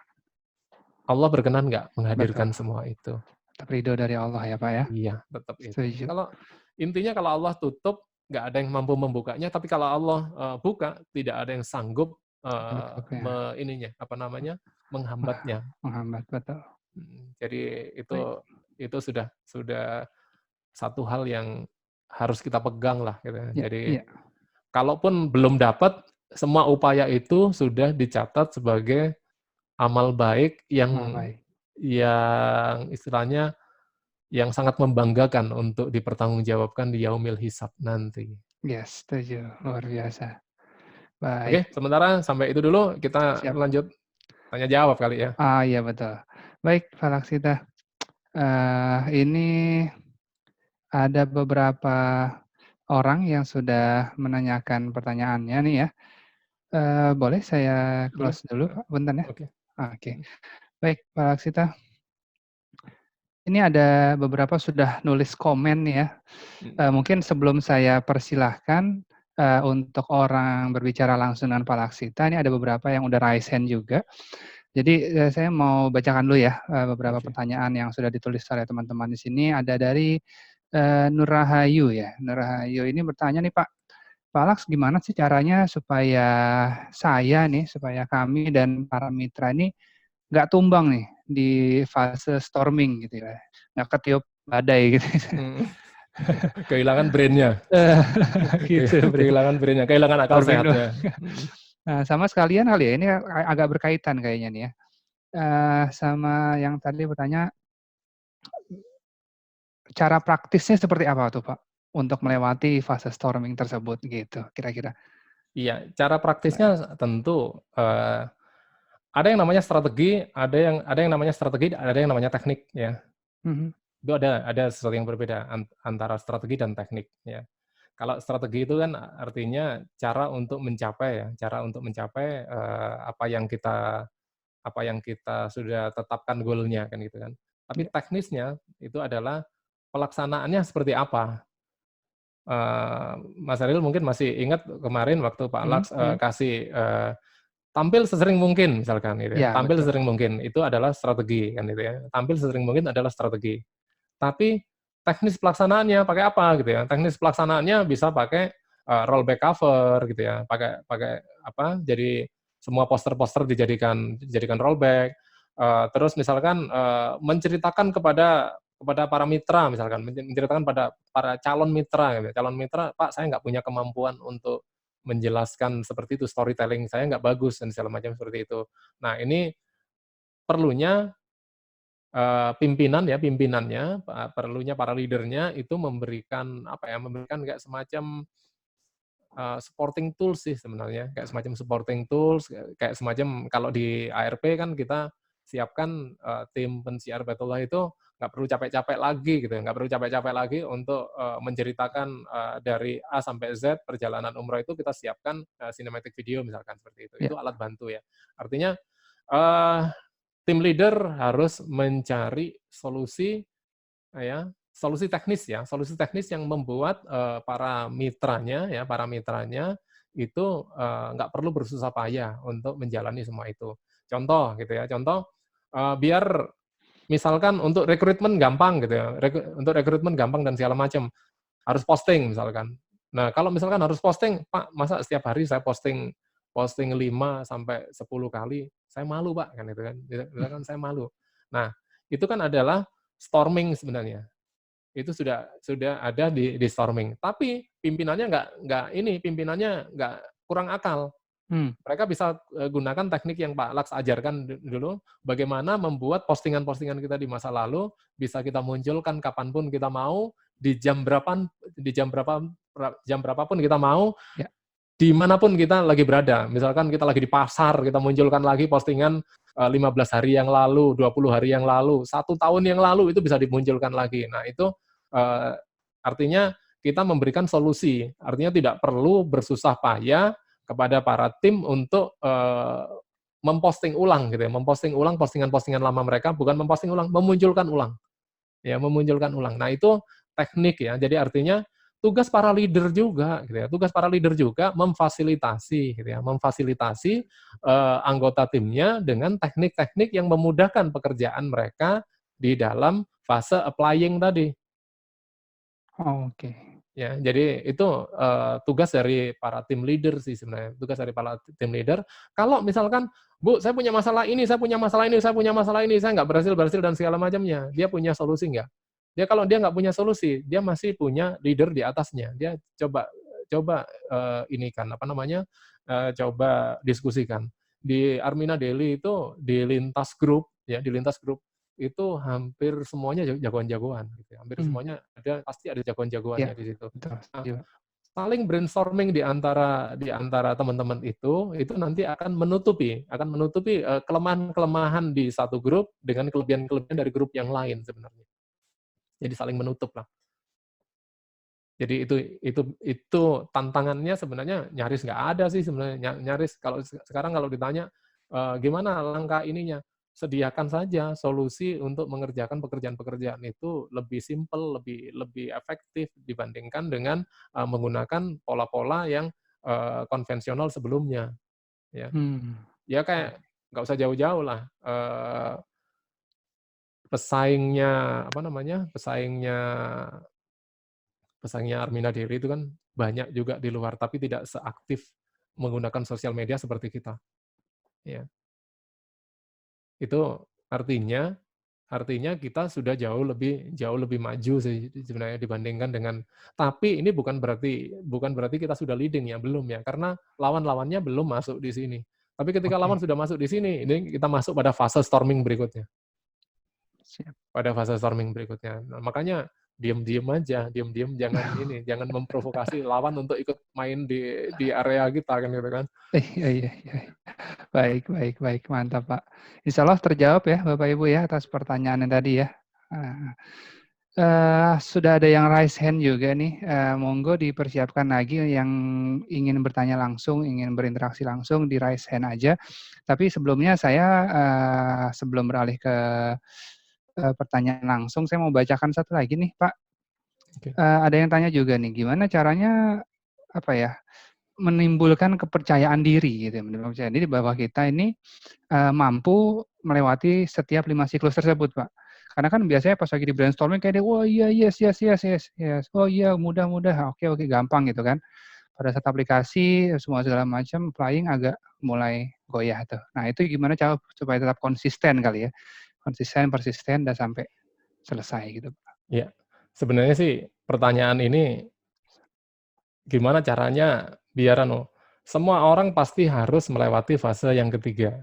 Ya, Allah berkenan nggak betul. menghadirkan semua itu. Tetap ridho dari Allah ya, Pak ya. Iya, tetap itu. Setuju. Intinya kalau Allah tutup, nggak ada yang mampu membukanya, tapi kalau Allah buka, tidak ada yang sanggup Tutup ya. Wah, menghambatnya. menghambat, betul. Jadi Baik. itu sudah satu hal yang harus kita pegang lah gitu ya. Ya, Jadi iya, kalaupun belum dapat, semua upaya itu sudah dicatat sebagai amal baik amal yang baik. istilahnya yang sangat membanggakan untuk dipertanggungjawabkan di yaumil hisab nanti. Yes, setuju. Luar biasa. Oke, Baik, sementara sampai itu dulu, kita siap. lanjut tanya jawab kali ya. Ah, iya betul. Baik, Pak Laksita. Ini ada beberapa orang yang sudah menanyakan pertanyaannya nih ya. Boleh saya Boleh? close dulu, Pak, bentar ya? Oke. Oke. Baik, Pak Laksita. Ini ada beberapa sudah nulis komen nih ya. Mungkin sebelum saya persilahkan untuk orang berbicara langsung dengan Pak Laksita, ini ada beberapa yang udah raise hand juga. Jadi saya mau bacakan dulu ya beberapa Oke. pertanyaan yang sudah ditulis oleh teman-teman di sini. Ada dari Nur Rahayu ya. Nur Rahayu ini bertanya nih Pak Laks, gimana sih caranya supaya supaya kami dan para mitra ini nggak tumbang nih di fase storming gitu ya, nggak ketiup badai gitu. Mhm. Kehilangan brain-nya. Gitu, Bre. Kehilangan brain-nya, kehilangan akal Storming doang. sehatnya. Mhm. Nah, sama sekalian kali ya, ini agak berkaitan kayaknya nih ya. Sama yang tadi bertanya, cara praktisnya seperti apa tuh, Pak? Untuk melewati fase storming tersebut gitu, kira-kira. Iya, cara praktisnya tentu, ada yang namanya strategi, ada yang namanya strategi, ada yang namanya teknik ya. Mhm, Itu ada sesuatu yang berbeda antara strategi dan teknik ya. Kalau strategi itu kan artinya cara untuk mencapai ya, cara untuk mencapai, apa yang kita sudah tetapkan goal-nya kan gitu kan. Tapi ya, teknisnya itu adalah pelaksanaannya seperti apa. Mas Ariel mungkin masih ingat kemarin waktu Pak mhm Laks, mhm. kasih, tampil sesering mungkin misalkan gitu ya, Iya, tampil betul. sesering mungkin, itu adalah strategi kan gitu ya, tampil sesering mungkin adalah strategi. Tapi teknis pelaksanaannya pakai apa gitu ya, teknis pelaksanaannya bisa pakai, rollback cover gitu ya, pakai pakai apa, jadi semua poster-poster dijadikan rollback, terus misalkan, menceritakan kepada para mitra misalkan, menceritakan pada para calon mitra gitu, calon mitra, "Pak, saya nggak punya kemampuan untuk menjelaskan seperti itu, storytelling saya nggak bagus," dan segala macam seperti itu. Nah, ini perlunya pimpinan ya, pimpinannya, perlunya para leader-nya itu memberikan, apa ya, memberikan kayak semacam, supporting tools sih sebenarnya, kayak semacam supporting tools, kayak semacam kalau di ARP kan kita siapkan, tim pensiar Baitullah itu nggak perlu capek-capek lagi gitu ya, nggak perlu capek-capek lagi untuk, menceritakan, dari A sampai Z perjalanan umroh itu kita siapkan, cinematic video misalkan seperti itu. Ya. Itu alat bantu ya. Artinya, eee tim leader harus mencari solusi, solusi teknis yang membuat, para mitranya itu, nggak perlu bersusah payah untuk menjalani semua itu. Contoh gitu ya, contoh, biar misalkan untuk rekrutmen gampang gitu ya, untuk rekrutmen gampang dan segala macam, harus posting misalkan. Nah, kalau misalkan harus posting, "Pak, masa setiap hari saya posting posting 5 sampai 10 kali, saya malu, Pak," kan itu kan. Misalkan saya malu. Nah, itu kan adalah storming sebenarnya. Itu sudah ada di storming. Tapi pimpinannya pimpinannya nggak kurang akal. Hmm. Mereka bisa, gunakan teknik yang Pak Laks ajarkan dulu, bagaimana membuat postingan-postingan kita di masa lalu bisa kita munculkan kapanpun kita mau, di jam berapa di jam berapapun kita mau, Ya. dimanapun kita lagi berada. Misalkan kita lagi di pasar, kita munculkan lagi postingan, 15 hari yang lalu, 20 hari yang lalu, 1 tahun yang lalu, itu bisa dimunculkan lagi. Nah, itu, eee, artinya kita memberikan solusi, artinya tidak perlu bersusah payah kepada para tim untuk, memposting ulang gitu ya, memposting ulang postingan-postingan lama mereka, bukan memposting ulang, memunculkan ulang. Ya, memunculkan ulang. Nah, itu teknik ya. Jadi artinya tugas para leader juga gitu ya, tugas para leader juga memfasilitasi gitu ya, memfasilitasi, anggota timnya dengan teknik-teknik yang memudahkan pekerjaan mereka di dalam fase applying tadi. Oke. Ya, jadi itu, tugas dari para tim leader sih sebenarnya, tugas dari para tim leader. Kalau misalkan, "Bu, saya punya masalah ini saya punya masalah ini saya punya masalah ini, saya nggak berhasil-berhasil," dan segala macamnya. Dia punya solusi nggak? Kalau dia nggak punya solusi, dia masih punya leader di atasnya. Dia coba coba, ini kan, apa namanya, coba diskusikan. Di Armina Daily itu, di lintas grup ya, di lintas grup itu hampir semuanya jagoan-jagoan gitu ya, hampir Hmm. semuanya pasti ada jagoan-jagoannya Ya, di situ. betul. Nah, Setuju. saling brainstorming di antara teman-teman itu nanti akan menutupi, kelemahan-kelemahan di satu grup dengan kelebihan-kelebihan dari grup yang lain sebenarnya. Jadi saling menutup lah. Jadi itu tantangannya sebenarnya nyaris nggak ada sih sebenarnya, nyaris kalau sekarang kalau ditanya, gimana langkah ininya, sediakan saja solusi untuk mengerjakan pekerjaan-pekerjaan itu lebih simpel, lebih lebih efektif dibandingkan dengan, menggunakan pola-pola yang, konvensional sebelumnya, ya. Hmm. Ya kayak nggak usah jauh-jauh lah, pesaingnya, apa namanya, pesaingnya Pesaingnya Armina Dery itu kan banyak juga di luar, tapi tidak seaktif menggunakan sosial media seperti kita, ya. Itu artinya kita sudah jauh lebih maju sih sebenarnya dibandingkan dengan, tapi ini bukan berarti kita sudah leading ya, belum ya, karena lawan-lawannya belum masuk di sini. Tapi ketika lawan Oke, sudah masuk di sini, ini kita masuk pada fase storming berikutnya. siap. Pada fase storming berikutnya. Nah, makanya diam-diam aja, diam-diam jangan memprovokasi lawan untuk ikut main di area kita kan gitu kan. Iya, iya, iya. Baik, baik, baik, mantap Pak. Insya Allah terjawab ya Bapak Ibu ya atas pertanyaannya tadi ya. Ah, sudah ada yang raise hand juga nih. Monggo dipersiapkan lagi yang ingin bertanya langsung, ingin berinteraksi langsung di raise hand aja. Tapi sebelumnya saya sebelum beralih ke pertanyaan langsung, saya mau bacakan satu lagi nih Pak. Oke. Ada yang tanya juga nih, gimana caranya apa ya menimbulkan kepercayaan diri gitu, menimbulkan kepercayaan diri bahwa kita ini mampu melewati setiap 5 siklus tersebut, Pak. Karena kan biasanya pas lagi di brainstorming kayak dia, "Wah iya, yes, yes, yes, yes, yes. Oh iya, mudah, mudah. Oke, oke, gampang," gitu kan. Pada saat aplikasi semua segala macam applying agak mulai goyah tuh. Nah, itu gimana cara supaya tetap konsisten kali ya? Konsisten, persisten, dan sampai selesai gitu, Pak. Ya, sebenarnya sih pertanyaan ini gimana caranya biar semua orang pasti harus melewati fase yang ketiga.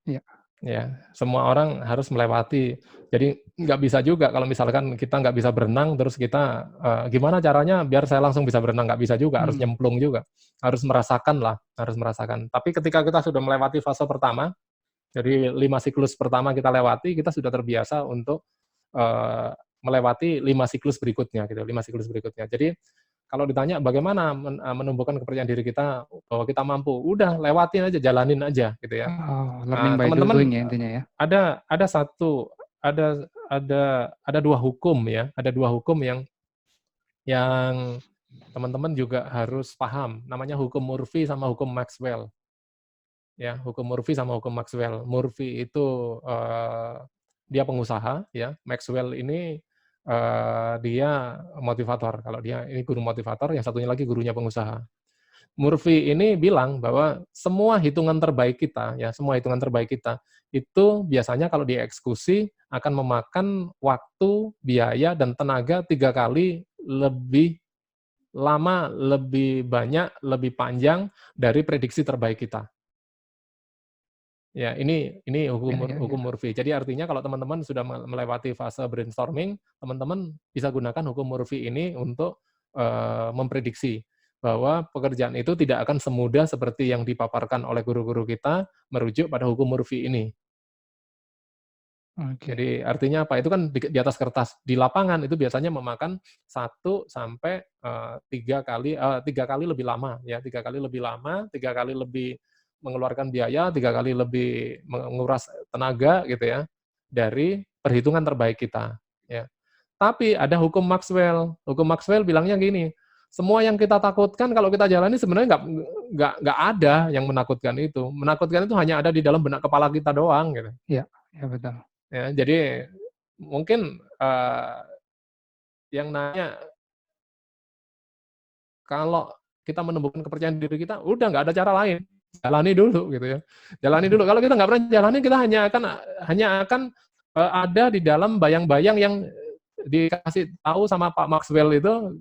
Iya. Ya, semua orang harus melewati. Jadi nggak bisa juga kalau misalkan kita nggak bisa berenang, terus kita gimana caranya biar saya langsung bisa berenang, nggak bisa juga, harus Hmm. nyemplung juga, harus merasakan lah, harus merasakan. Tapi ketika kita sudah melewati fase pertama, jadi 5 siklus pertama kita lewati, kita sudah terbiasa untuk melewati 5 siklus berikutnya gitu, 5 siklus berikutnya. Jadi kalau ditanya bagaimana menumbuhkan kepercayaan diri kita bahwa kita mampu, udah lewatin aja, jalanin aja gitu ya. Oh, learning by doing Teman-teman, ya intinya ya. ada satu ada 2 hukum ya, ada 2 hukum yang teman-teman juga harus paham, namanya hukum Murphy sama hukum Maxwell. Ya, hukum Murphy sama hukum Maxwell. Murphy itu, dia pengusaha ya, Maxwell ini, dia motivator. Kalau dia ini guru motivator, yang satunya lagi gurunya pengusaha. Murphy ini bilang bahwa semua hitungan terbaik kita, ya, semua hitungan terbaik kita, itu biasanya kalau dieksekusi akan memakan waktu, biaya, dan tenaga 3 kali lebih lama, lebih banyak, lebih panjang dari prediksi terbaik kita. Ya, ini Ya, ya, hukum ya. Murphy. Jadi artinya kalau teman-teman sudah melewati fase brainstorming, teman-teman bisa gunakan hukum Murphy ini untuk memprediksi bahwa pekerjaan itu tidak akan semudah seperti yang dipaparkan oleh guru-guru kita merujuk pada hukum Murphy ini. Oke. Jadi artinya apa? Itu kan di atas kertas. Di lapangan itu biasanya memakan 1 sampai 3 kali lebih lama ya, 3 kali lebih lama, 3 kali lebih mengeluarkan biaya, 3 kali lebih menguras tenaga gitu ya, dari perhitungan terbaik kita, ya. Tapi ada hukum Maxwell. Hukum Maxwell bilangnya gini, semua yang kita takutkan kalau kita jalani sebenarnya nggak ada yang menakutkan itu. Menakutkan itu hanya ada di dalam benak kepala kita doang gitu. Iya, ya betul. Ya, jadi mungkin, yang nanya, kalau kita menumbuhkan kepercayaan diri kita, udah nggak ada cara lain, jalani dulu gitu ya. Jalani dulu, kalau kita nggak pernah jalani, kita hanya akan ada di dalam bayang-bayang yang dikasih tahu sama Pak Maxwell itu,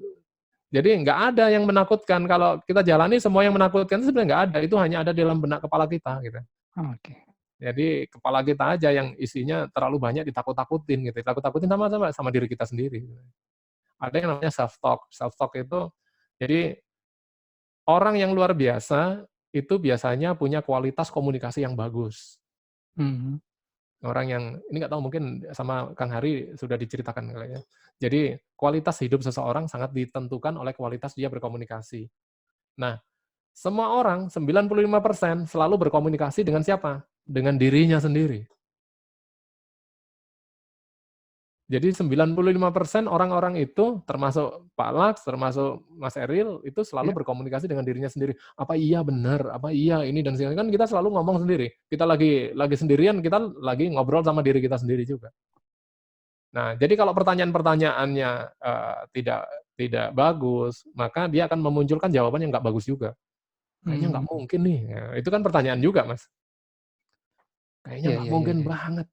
jadi nggak ada yang menakutkan. Kalau kita jalani, semua yang menakutkan itu sebenarnya nggak ada, itu hanya ada di dalam benak kepala kita gitu. Oke. Jadi kepala kita aja yang isinya terlalu banyak ditakut-takutin gitu, ditakut-takutin sama diri kita sendiri. Ada yang namanya self talk. Self talk itu jadi orang yang luar biasa itu biasanya punya kualitas komunikasi yang bagus. Mhm. Orang yang ini nggak tahu, mungkin sama Kang Hari sudah diceritakan kali ya. Jadi kualitas hidup seseorang sangat ditentukan oleh kualitas dia berkomunikasi. Nah, semua orang 95% selalu berkomunikasi dengan siapa? Dengan dirinya sendiri. Jadi 95% orang-orang itu, termasuk Pak Laks, termasuk Mas Eril, itu selalu Ya. berkomunikasi dengan dirinya sendiri. Apa iya benar? Apa iya ini dan segala kan kita selalu ngomong sendiri. Kita lagi sendirian, kita lagi ngobrol sama diri kita sendiri juga. Nah, jadi kalau pertanyaan-pertanyaannya tidak tidak bagus, maka dia akan memunculkan jawaban yang nggak bagus juga. Kayaknya nggak Mmm. mungkin nih. Ya, itu kan pertanyaan juga, Mas. Kayaknya nggak iya, iya, mungkin iya. banget.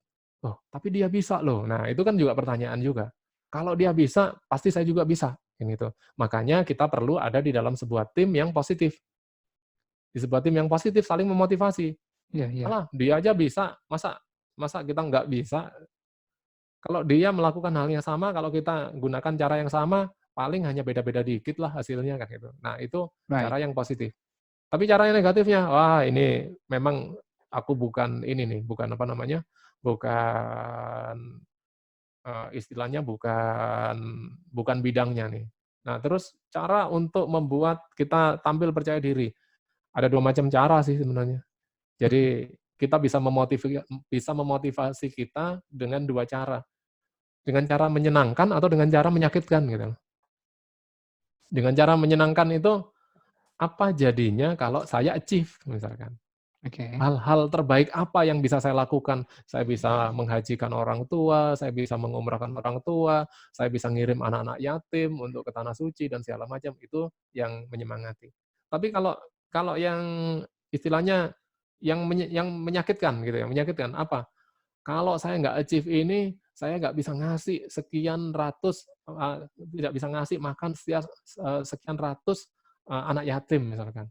Oh, tapi dia bisa loh. Nah, itu kan juga pertanyaan juga. Kalau dia bisa, pasti saya juga bisa. Kan gitu. Makanya kita perlu ada di dalam sebuah tim yang positif. Di sebuah tim yang positif saling memotivasi. Iya, iya. Alah, dia aja bisa, masa masa kita nggak bisa? Kalau dia melakukan hal yang sama, kalau kita gunakan cara yang sama, paling hanya beda-beda dikit lah hasilnya kan gitu. Nah, itu Right. cara yang positif. Tapi cara yang negatifnya, wah ini memang aku bukan ini nih, bukan apa namanya, bukan istilahnya bukan bidangnya nih. Nah, terus cara untuk membuat kita tampil percaya diri, ada 2 macam cara sih sebenarnya. Jadi kita bisa memotivasi kita dengan 2 cara. Dengan cara menyenangkan atau dengan cara menyakitkan gitu. Dengan cara menyenangkan itu, apa jadinya kalau saya achieve misalkan. Oke. Hal-hal terbaik apa yang bisa saya lakukan? Saya bisa menghajikan orang tua, saya bisa mengumrahkan orang tua, saya bisa ngirim anak-anak yatim untuk ke tanah suci dan segala macam, itu yang menyemangati. Tapi kalau kalau yang istilahnya yang menyakitkan gitu ya, menyakitkan apa? Kalau saya nggak achieve ini, saya nggak bisa ngasih sekian ratus, tidak bisa ngasih makan sekian ratus, anak yatim misalkan.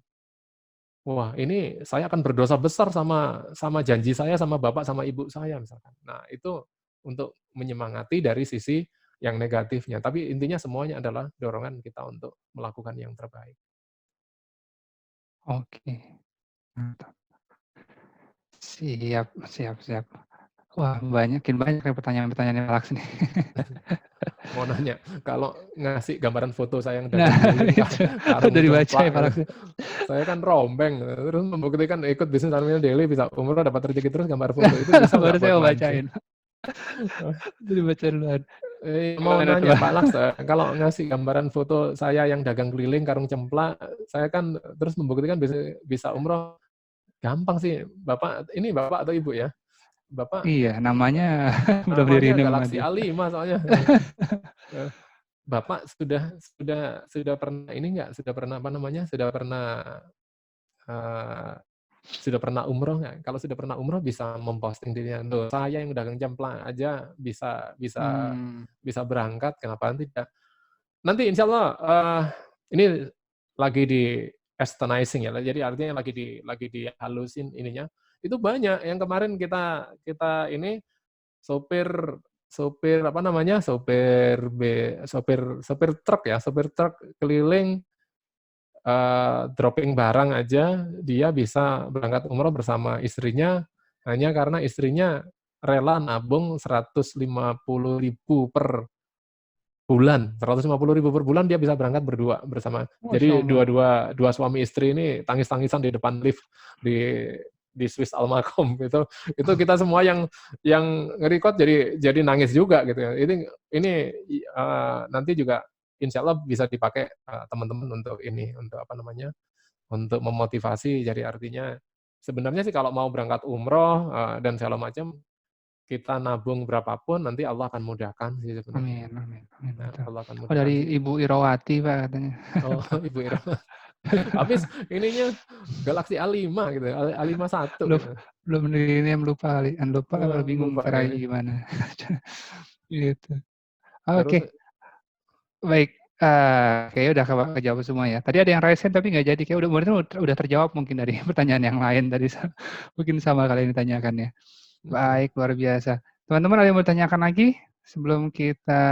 Wah, ini saya akan berdosa besar sama sama janji saya sama bapak sama ibu saya misalkan. Nah, itu untuk menyemangati dari sisi yang negatifnya, tapi intinya semuanya adalah dorongan kita untuk melakukan yang terbaik. Oke. Mantap. Siap, siap, siap. Wah, makin banyak nih pertanyaan-pertanyaan yang Alex nih. Mau nanya, kalau ngasih gambaran foto saya yang Nah, dagang keliling itu karung udah dibaca cemplak ya Pak gitu. Alex. Saya kan rombeng, terus membuktikan ikut bisnis Unlimited Daily bisa umroh dapat rezeki terus gambar foto, itu bisa Baru nggak saya buat mau mancing? bacain. Udah dibaca duluan. Mau Gimana tuh nanya Pak? Pak Laks, kalau ngasih gambaran foto saya yang dagang keliling karung cemplak, saya kan terus membuktikan bisa bisa umroh, gampang sih. Bapak atau Ibu ya? Bapak Iya, namanya belum namanya dirinem sama Galaxy dia. A5 soalnya. Eh, Bapak sudah pernah ini nggak, sudah pernah apa namanya, eee, sudah pernah umroh nggak? Kalau sudah pernah umroh bisa memposting dirinya, "Loh saya yang dagang cemplak aja bisa bisa Hmm, bisa berangkat, kenapa tidak?" Nanti insya Allah, ini lagi di westernizing ya, jadi artinya lagi dihalusin ininya. Itu banyak yang kemarin kita kita ini sopir sopir apa namanya, sopir truk ya, sopir truk keliling, dropping barang aja, dia bisa berangkat umroh bersama istrinya, hanya karena istrinya rela nabung 150.000 per bulan, 150.000 per bulan dia bisa berangkat berdua bersama. Masya Jadi Allah. dua suami istri ini tangis-tangisan di depan lift di Swiss Al Makom itu kita semua yang nge-record jadi nangis juga gitu ya. Ini nanti juga insya Allah bisa dipakai teman-teman untuk ini untuk apa namanya untuk memotivasi. Jadi artinya sebenarnya sih kalau mau berangkat umroh dan segala macam kita nabung berapapun nanti Allah akan mudahkan sih sebenarnya. Amin, amin, amin, Nah, betul. Allah akan Oh, mudahkan sih. dari Ibu Irawati Pak katanya. Oh, Ibu Ira. Habis ininya Galaxy A5 gitu, A51 Belum gitu. belum lupa kali, lupa kalau bingung Lupa caranya kayaknya. gimana. Gitu. Terus Oke, baik. Kayaknya udah kejawab semua ya. Tadi ada yang raise hand tapi nggak jadi. Kayak udah terjawab mungkin dari pertanyaan yang lain tadi. Mungkin sama kali ini ditanyakan ya. mhm, Baik, luar biasa. Teman-teman ada yang mau tanyakan lagi sebelum kita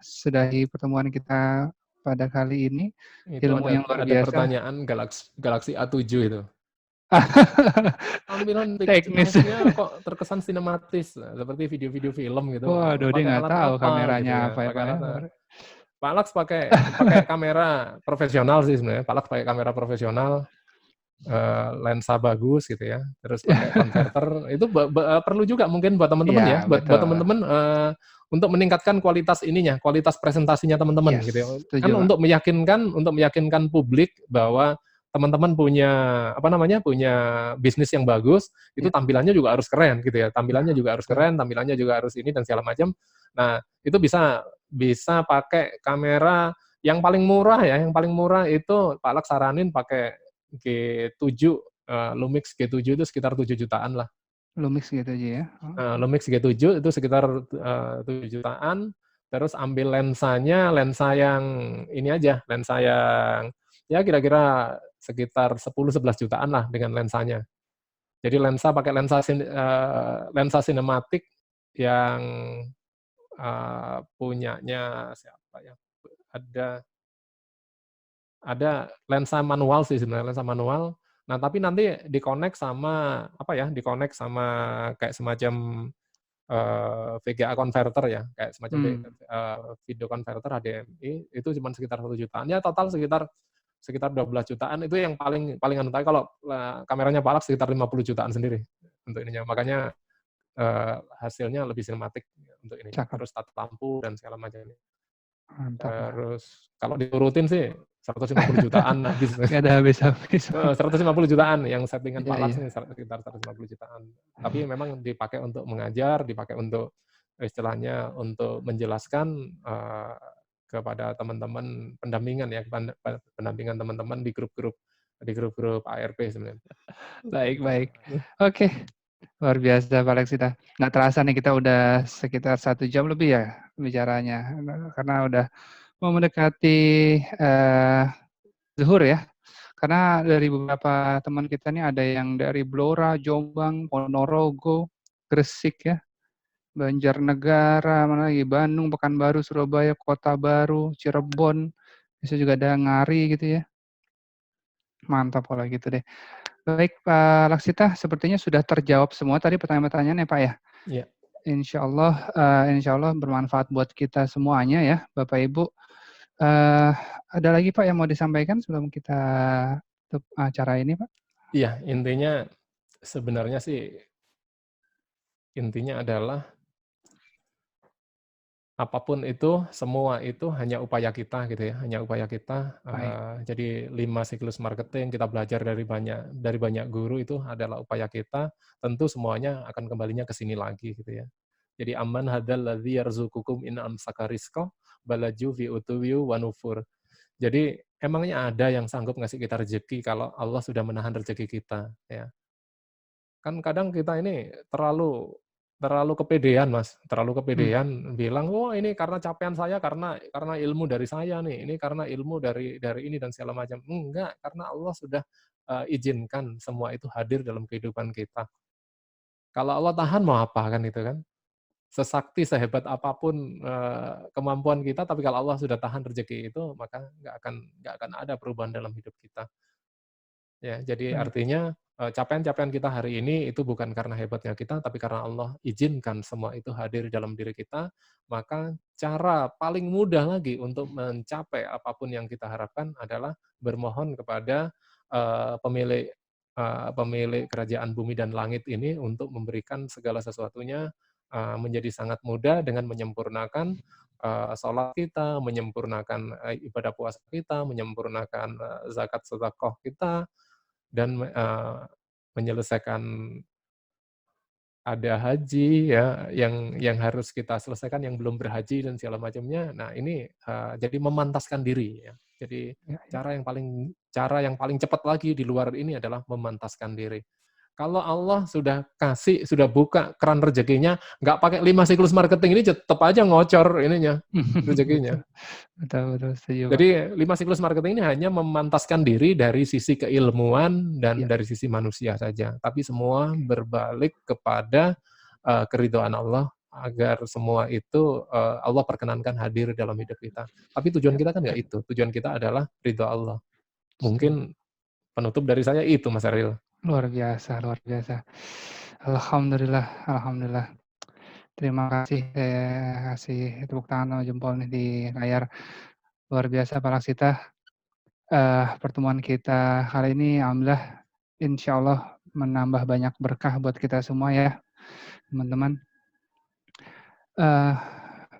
sudahi pertemuan kita pada kali ini? itu Ilmu yang luar ada biasa. pertanyaan Galaxy A7 itu. Tampilan Teknis. pixelnya kok terkesan sinematis, seperti video-video film gitu. Waduh, dia Pakai nggak alat tahu apa gitu kameranya ya, apa ya pakai Pak ya. alat Pak Laks pakai pakai kamera profesional sih sebenarnya, Pak Laks pakai kamera profesional, lensa bagus gitu ya, terus pakai konverter, itu perlu juga mungkin buat teman-teman Iya, ya, buat betul. teman-teman, untuk meningkatkan kualitas ininya, kualitas presentasinya teman-teman Yes, gitu ya. setuju Kan Pak. untuk meyakinkan publik bahwa teman-teman punya, apa namanya, punya bisnis yang bagus, itu Ya, tampilannya juga harus keren gitu ya, tampilannya juga harus betul. keren, tampilannya juga harus ini dan segala macam. Nah, itu bisa bisa pakai kamera yang paling murah ya, yang paling murah itu Pak Laks saranin pakai G7 Lumix G7 itu sekitar 7 jutaan lah. Lumix gitu aja ya. Lumix G7 itu sekitar 7 jutaan, terus ambil lensanya, lensa yang ini aja, lensa yang ya kira-kira sekitar 10-11 jutaan lah dengan lensanya. Jadi pakai lensa sinematik yang punyanya siapa ya? Ada lensa manual sih sebenarnya, lensa manual. Nah, tapi nanti di-connect sama apa ya? Di-connect sama kayak semacam VGA converter ya, kayak semacam video converter HDMI itu cuma sekitar 1 jutaan. Ya total sekitar 12 jutaan itu yang paling anu. Tapi kalau kameranya palak sekitar 50 jutaan sendiri untuk ininya. Makanya hasilnya lebih sinematik untuk ininya. Cakep. Terus tata lampu dan segala macamnya. Mantap lah. Terus kalau diturutin sih 150 jutaan habis. Nggak ada habis-habis. 150 jutaan yang settingan Iya, Palaks iya. nih sekitar 150 jutaan. Tapi memang dipakai untuk mengajar, dipakai untuk istilahnya untuk menjelaskan kepada teman-teman pendampingan ya, pendampingan teman-teman di grup-grup ARP sebenarnya. Baik. Oke. Luar biasa Pak Leksita. Nggak terasa nih kita udah sekitar 1 jam lebih ya bicaranya. Karena udah mau mendekati zuhur ya. Karena dari beberapa teman kita nih ada yang dari Blora, Jombang, Ponorogo, Gresik ya, Banjarnegara, mana lagi, Bandung, Pekanbaru, Surabaya, Kota Baru, Cirebon, bisa juga ada Ngari gitu ya. Mantap kalau gitu deh. Baik Pak Laksita, sepertinya sudah terjawab semua tadi pertanyaan-pertanyaan ya Pak ya. Iya. Insya Allah bermanfaat buat kita semuanya ya, Bapak Ibu. Ada lagi Pak yang mau disampaikan sebelum kita tutup acara ini Pak? Iya, sebenarnya sih intinya adalah apapun itu, semua itu hanya upaya kita gitu ya, hanya upaya kita. Jadi 5 siklus marketing kita belajar dari banyak guru itu adalah upaya kita. Tentu semuanya akan kembalinya ke sini lagi gitu ya. Jadi amman hadzal ladzi yarzuqukum in amsaka rizqa balaju fi utuwiyu wa nufur. Jadi emangnya ada yang sanggup ngasih kita rezeki kalau Allah sudah menahan rezeki kita ya. Kan kadang kita ini terlalu kepedean, Mas. Terlalu kepedean bilang, "Oh, ini karena capaian saya, karena ilmu dari saya nih, ini karena ilmu dari ini dan segala macam." Enggak, karena Allah sudah izinkan semua itu hadir dalam kehidupan kita. Kalau Allah tahan mau apa kan itu kan? Sesakti, sehebat apapun kemampuan kita, tapi kalau Allah sudah tahan rezeki itu, maka nggak akan ada perubahan dalam hidup kita. Ya, jadi Baik. artinya capaian-capaian kita hari ini itu bukan karena hebatnya kita, tapi karena Allah izinkan semua itu hadir dalam diri kita, maka cara paling mudah lagi untuk mencapai apapun yang kita harapkan adalah bermohon kepada pemilik pemilik kerajaan bumi dan langit ini untuk memberikan segala sesuatunya menjadi sangat mudah dengan menyempurnakan sholat kita, menyempurnakan ibadah puasa kita, menyempurnakan zakat sedekah kita, dan menyelesaikan ada haji ya, yang harus kita selesaikan yang belum berhaji dan segala macamnya. Nah ini jadi memantaskan diri ya. Jadi Ya. cara yang paling cepat lagi di luar ini adalah memantaskan diri. Kalau Allah sudah buka keran rezekinya, nggak pakai 5 siklus marketing ini tetap aja ngocor ininya rezekinya. Betul, setuju Pak. Jadi 5 siklus marketing ini hanya memantaskan diri dari sisi keilmuan dan dari sisi manusia saja. Tapi semua berbalik kepada keridhaan Allah agar semua itu Allah perkenankan hadir dalam hidup kita. Tapi tujuan kita kan nggak itu. Tujuan kita adalah ridho Allah. Mungkin penutup dari saya itu, Mas Ariel. Luar biasa. Alhamdulillah. Terima kasih, saya kasih tepuk tangan sama jempol nih di layar. Luar biasa Pak Laksita. Pertemuan kita kali ini alhamdulillah insyaallah menambah banyak berkah buat kita semua ya, teman-teman.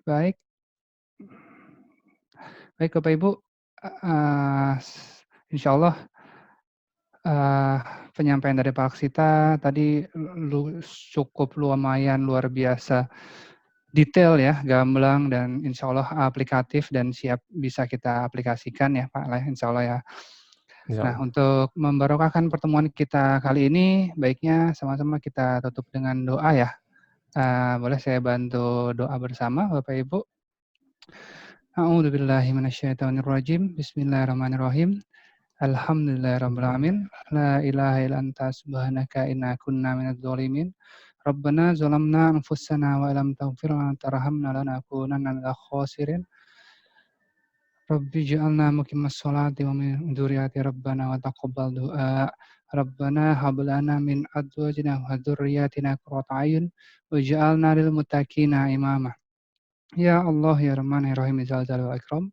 Baik Bapak Ibu, insyaallah penyampaian dari Pak Laksita tadi cukup lumayan luar biasa detail ya, gamblang dan insya Allah aplikatif dan siap bisa kita aplikasikan ya Pak, insya Allah ya. Nah, Insyaallah. untuk membarokahkan pertemuan kita kali ini, baiknya sama-sama kita tutup dengan doa ya. Boleh saya bantu doa bersama, Bapak Ibu? A'udzubillahi minasyaitonirrajim. Bismillahirrahmanirrahim. Alhamdulillahirabbil alamin. La ilaha illa anta subhanaka inna kunna minadz dzalimin. Rabbana zalamna anfusana wa lam taghfir lana wa tarhamna lanakunanna minal khasirin. Rabbi ij'alna muqimas sholati wa min dzurriyyati rabbana wa taqabbal du'a. Rabbana hab lana min azwajina wa dzurriyyatina qurrata a'yun waj'alna lil muttaqina imama. Ya Allah, ya Rahman, ya Rahim, ya Dzal Jalali wal Ikram.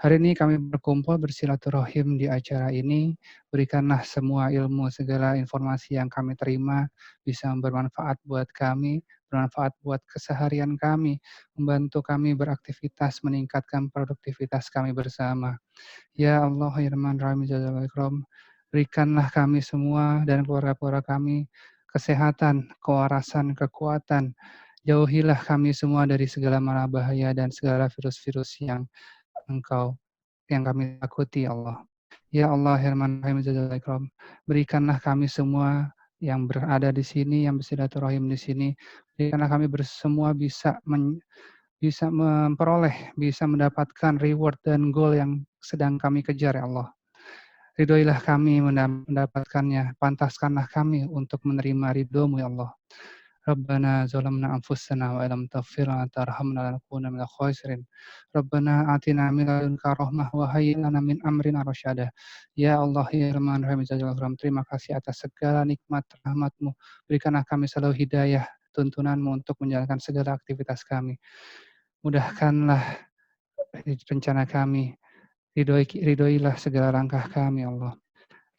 Hari ini kami berkumpul bersilaturahim di acara ini. Berikanlah semua ilmu, segala informasi yang kami terima bisa bermanfaat buat kami, bermanfaat buat keseharian kami, membantu kami beraktivitas, meningkatkan produktivitas kami bersama. Ya Allah, ya Rahman, ya Rahim, ya Dzal Jalali wal Ikram. Berikanlah kami semua dan keluarga-keluarga kami kesehatan, kewarasan, kekuatan. Jauhilah kami semua dari segala mara bahaya dan segala virus-virus yang kami takuti, ya Allah. Ya Allah, ya Rahman, ya Rahim, ya Dzal Jalali wal Ikram. Berikanlah kami semua yang berada di sini, yang bersilaturahim di sini, berikanlah kami semua bisa memperoleh, bisa mendapatkan reward dan goal yang sedang kami kejar, ya Allah. Ridhoilah kami mendapatkannya, pantaskanlah kami untuk menerima ridho-Mu, ya Allah. Rabbana zalamna anfusana wa illam taghfir lana wa tarhamna lanakunanna minal khasirin. Rabbana atina min ladunka rahmah wa hayyi lana min amrina rasyada. Ya Allah, ya Rahman, ya Rahim, ya Dzal Jalali wal Ikram, terima kasih atas segala nikmat rahmat-Mu. Berikanlah kami selalu hidayah, tuntunan-Mu untuk menjalankan segala aktivitas kami. Mudahkanlah rencana kami. Ridhoilah segala langkah kami, Allah.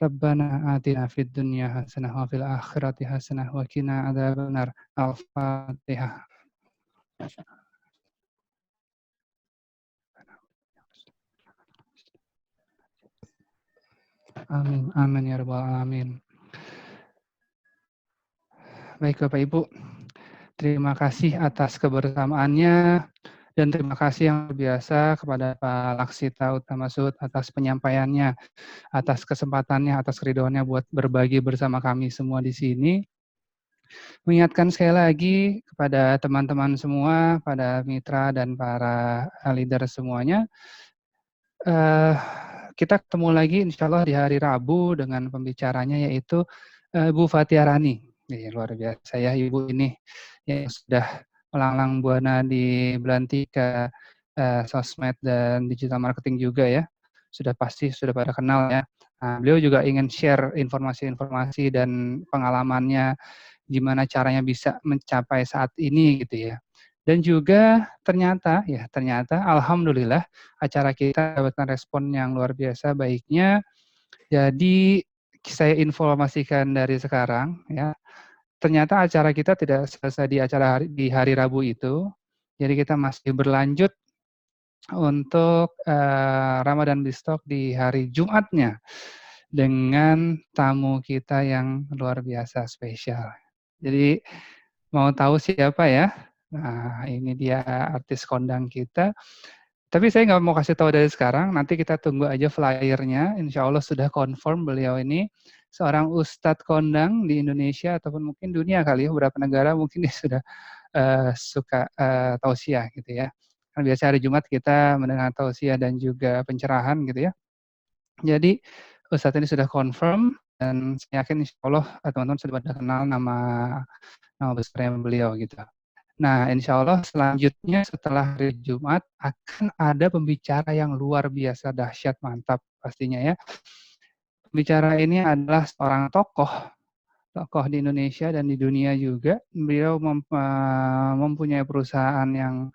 Rabbana atina fid dunya hasanah wa fil akhirati hasanah wa qina adzabannar. Al-Fatihah. Amin, amin ya rabbal alamin. Baik Bapak Ibu, terima kasih atas kebersamaannya dan terima kasih yang luar biasa kepada Pak Laksita Utama Sud atas penyampaiannya, atas kesempatannya, atas keridhoannya buat berbagi bersama kami semua di sini. Mengingatkan sekali lagi kepada teman-teman semua, pada mitra dan para leader semuanya, kita ketemu lagi insya Allah di hari Rabu dengan pembicaranya yaitu Bu Fatiarani. Luar biasa ya Ibu ini yang sudah melanglang buana di Belantika, sosmed dan digital marketing juga ya. Sudah pasti sudah pada kenal ya. Nah, beliau juga ingin share informasi-informasi dan pengalamannya gimana caranya bisa mencapai saat ini gitu ya. Dan juga ternyata alhamdulillah acara kita mendapatkan respon yang luar biasa baiknya. Jadi saya informasikan dari sekarang ya. Ternyata acara kita tidak selesai di hari Rabu itu. Jadi kita masih berlanjut untuk Ramadan Bistok di hari Jumatnya dengan tamu kita yang luar biasa spesial. Jadi mau tahu siapa ya? Nah, ini dia artis kondang kita. Tapi saya nggak mau kasih tahu dari sekarang, nanti kita tunggu aja flyernya. Insya Allah sudah confirm beliau ini seorang ustadz kondang di Indonesia ataupun mungkin dunia kali ya, beberapa negara mungkin dia sudah suka tausiah gitu ya. Kan biasa hari Jumat kita mendengar tausiah dan juga pencerahan gitu ya. Jadi ustadz ini sudah confirm dan saya yakin insya Allah teman-teman sudah pada kenal nama besarnya beliau gitu. Nah, insya Allah selanjutnya setelah hari Jumat akan ada pembicara yang luar biasa dahsyat mantap pastinya ya. Pembicara ini adalah seorang tokoh di Indonesia dan di dunia juga. Beliau mempunyai perusahaan yang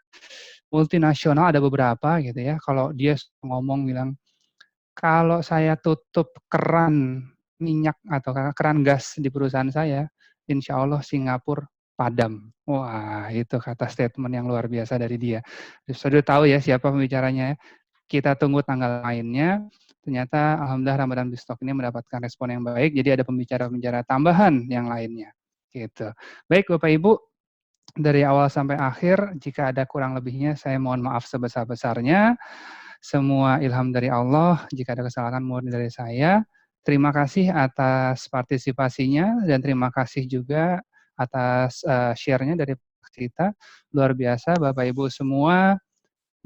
multinasional, ada beberapa gitu ya. Kalau dia ngomong bilang, kalau saya tutup keran minyak atau keran gas di perusahaan saya, insya Allah Singapura padam. Wah, itu kata statement yang luar biasa dari dia. Sudah tahu ya siapa pembicaranya. Kita tunggu tanggal mainnya. Ternyata alhamdulillah Ramadan Bistok ini mendapatkan respon yang baik. Jadi ada pembicara-pembicara tambahan yang lainnya. Gitu. Baik Bapak Ibu, dari awal sampai akhir, jika ada kurang lebihnya saya mohon maaf sebesar-besarnya. Semua ilham dari Allah. Jika ada kesalahan murni dari saya. Terima kasih atas partisipasinya dan terima kasih juga atas share-nya dari kita. Luar biasa Bapak Ibu semua.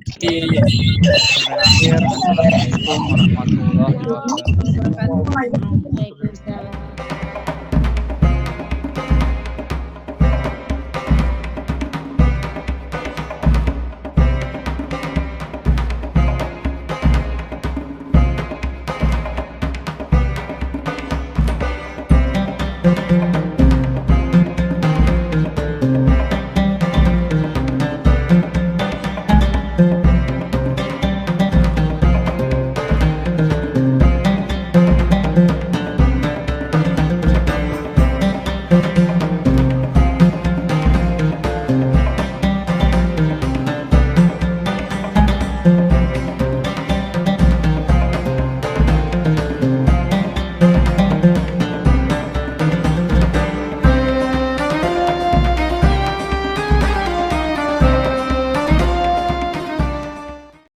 Sampai akhir. Assalamualaikum warahmatullahi wabarakatuh.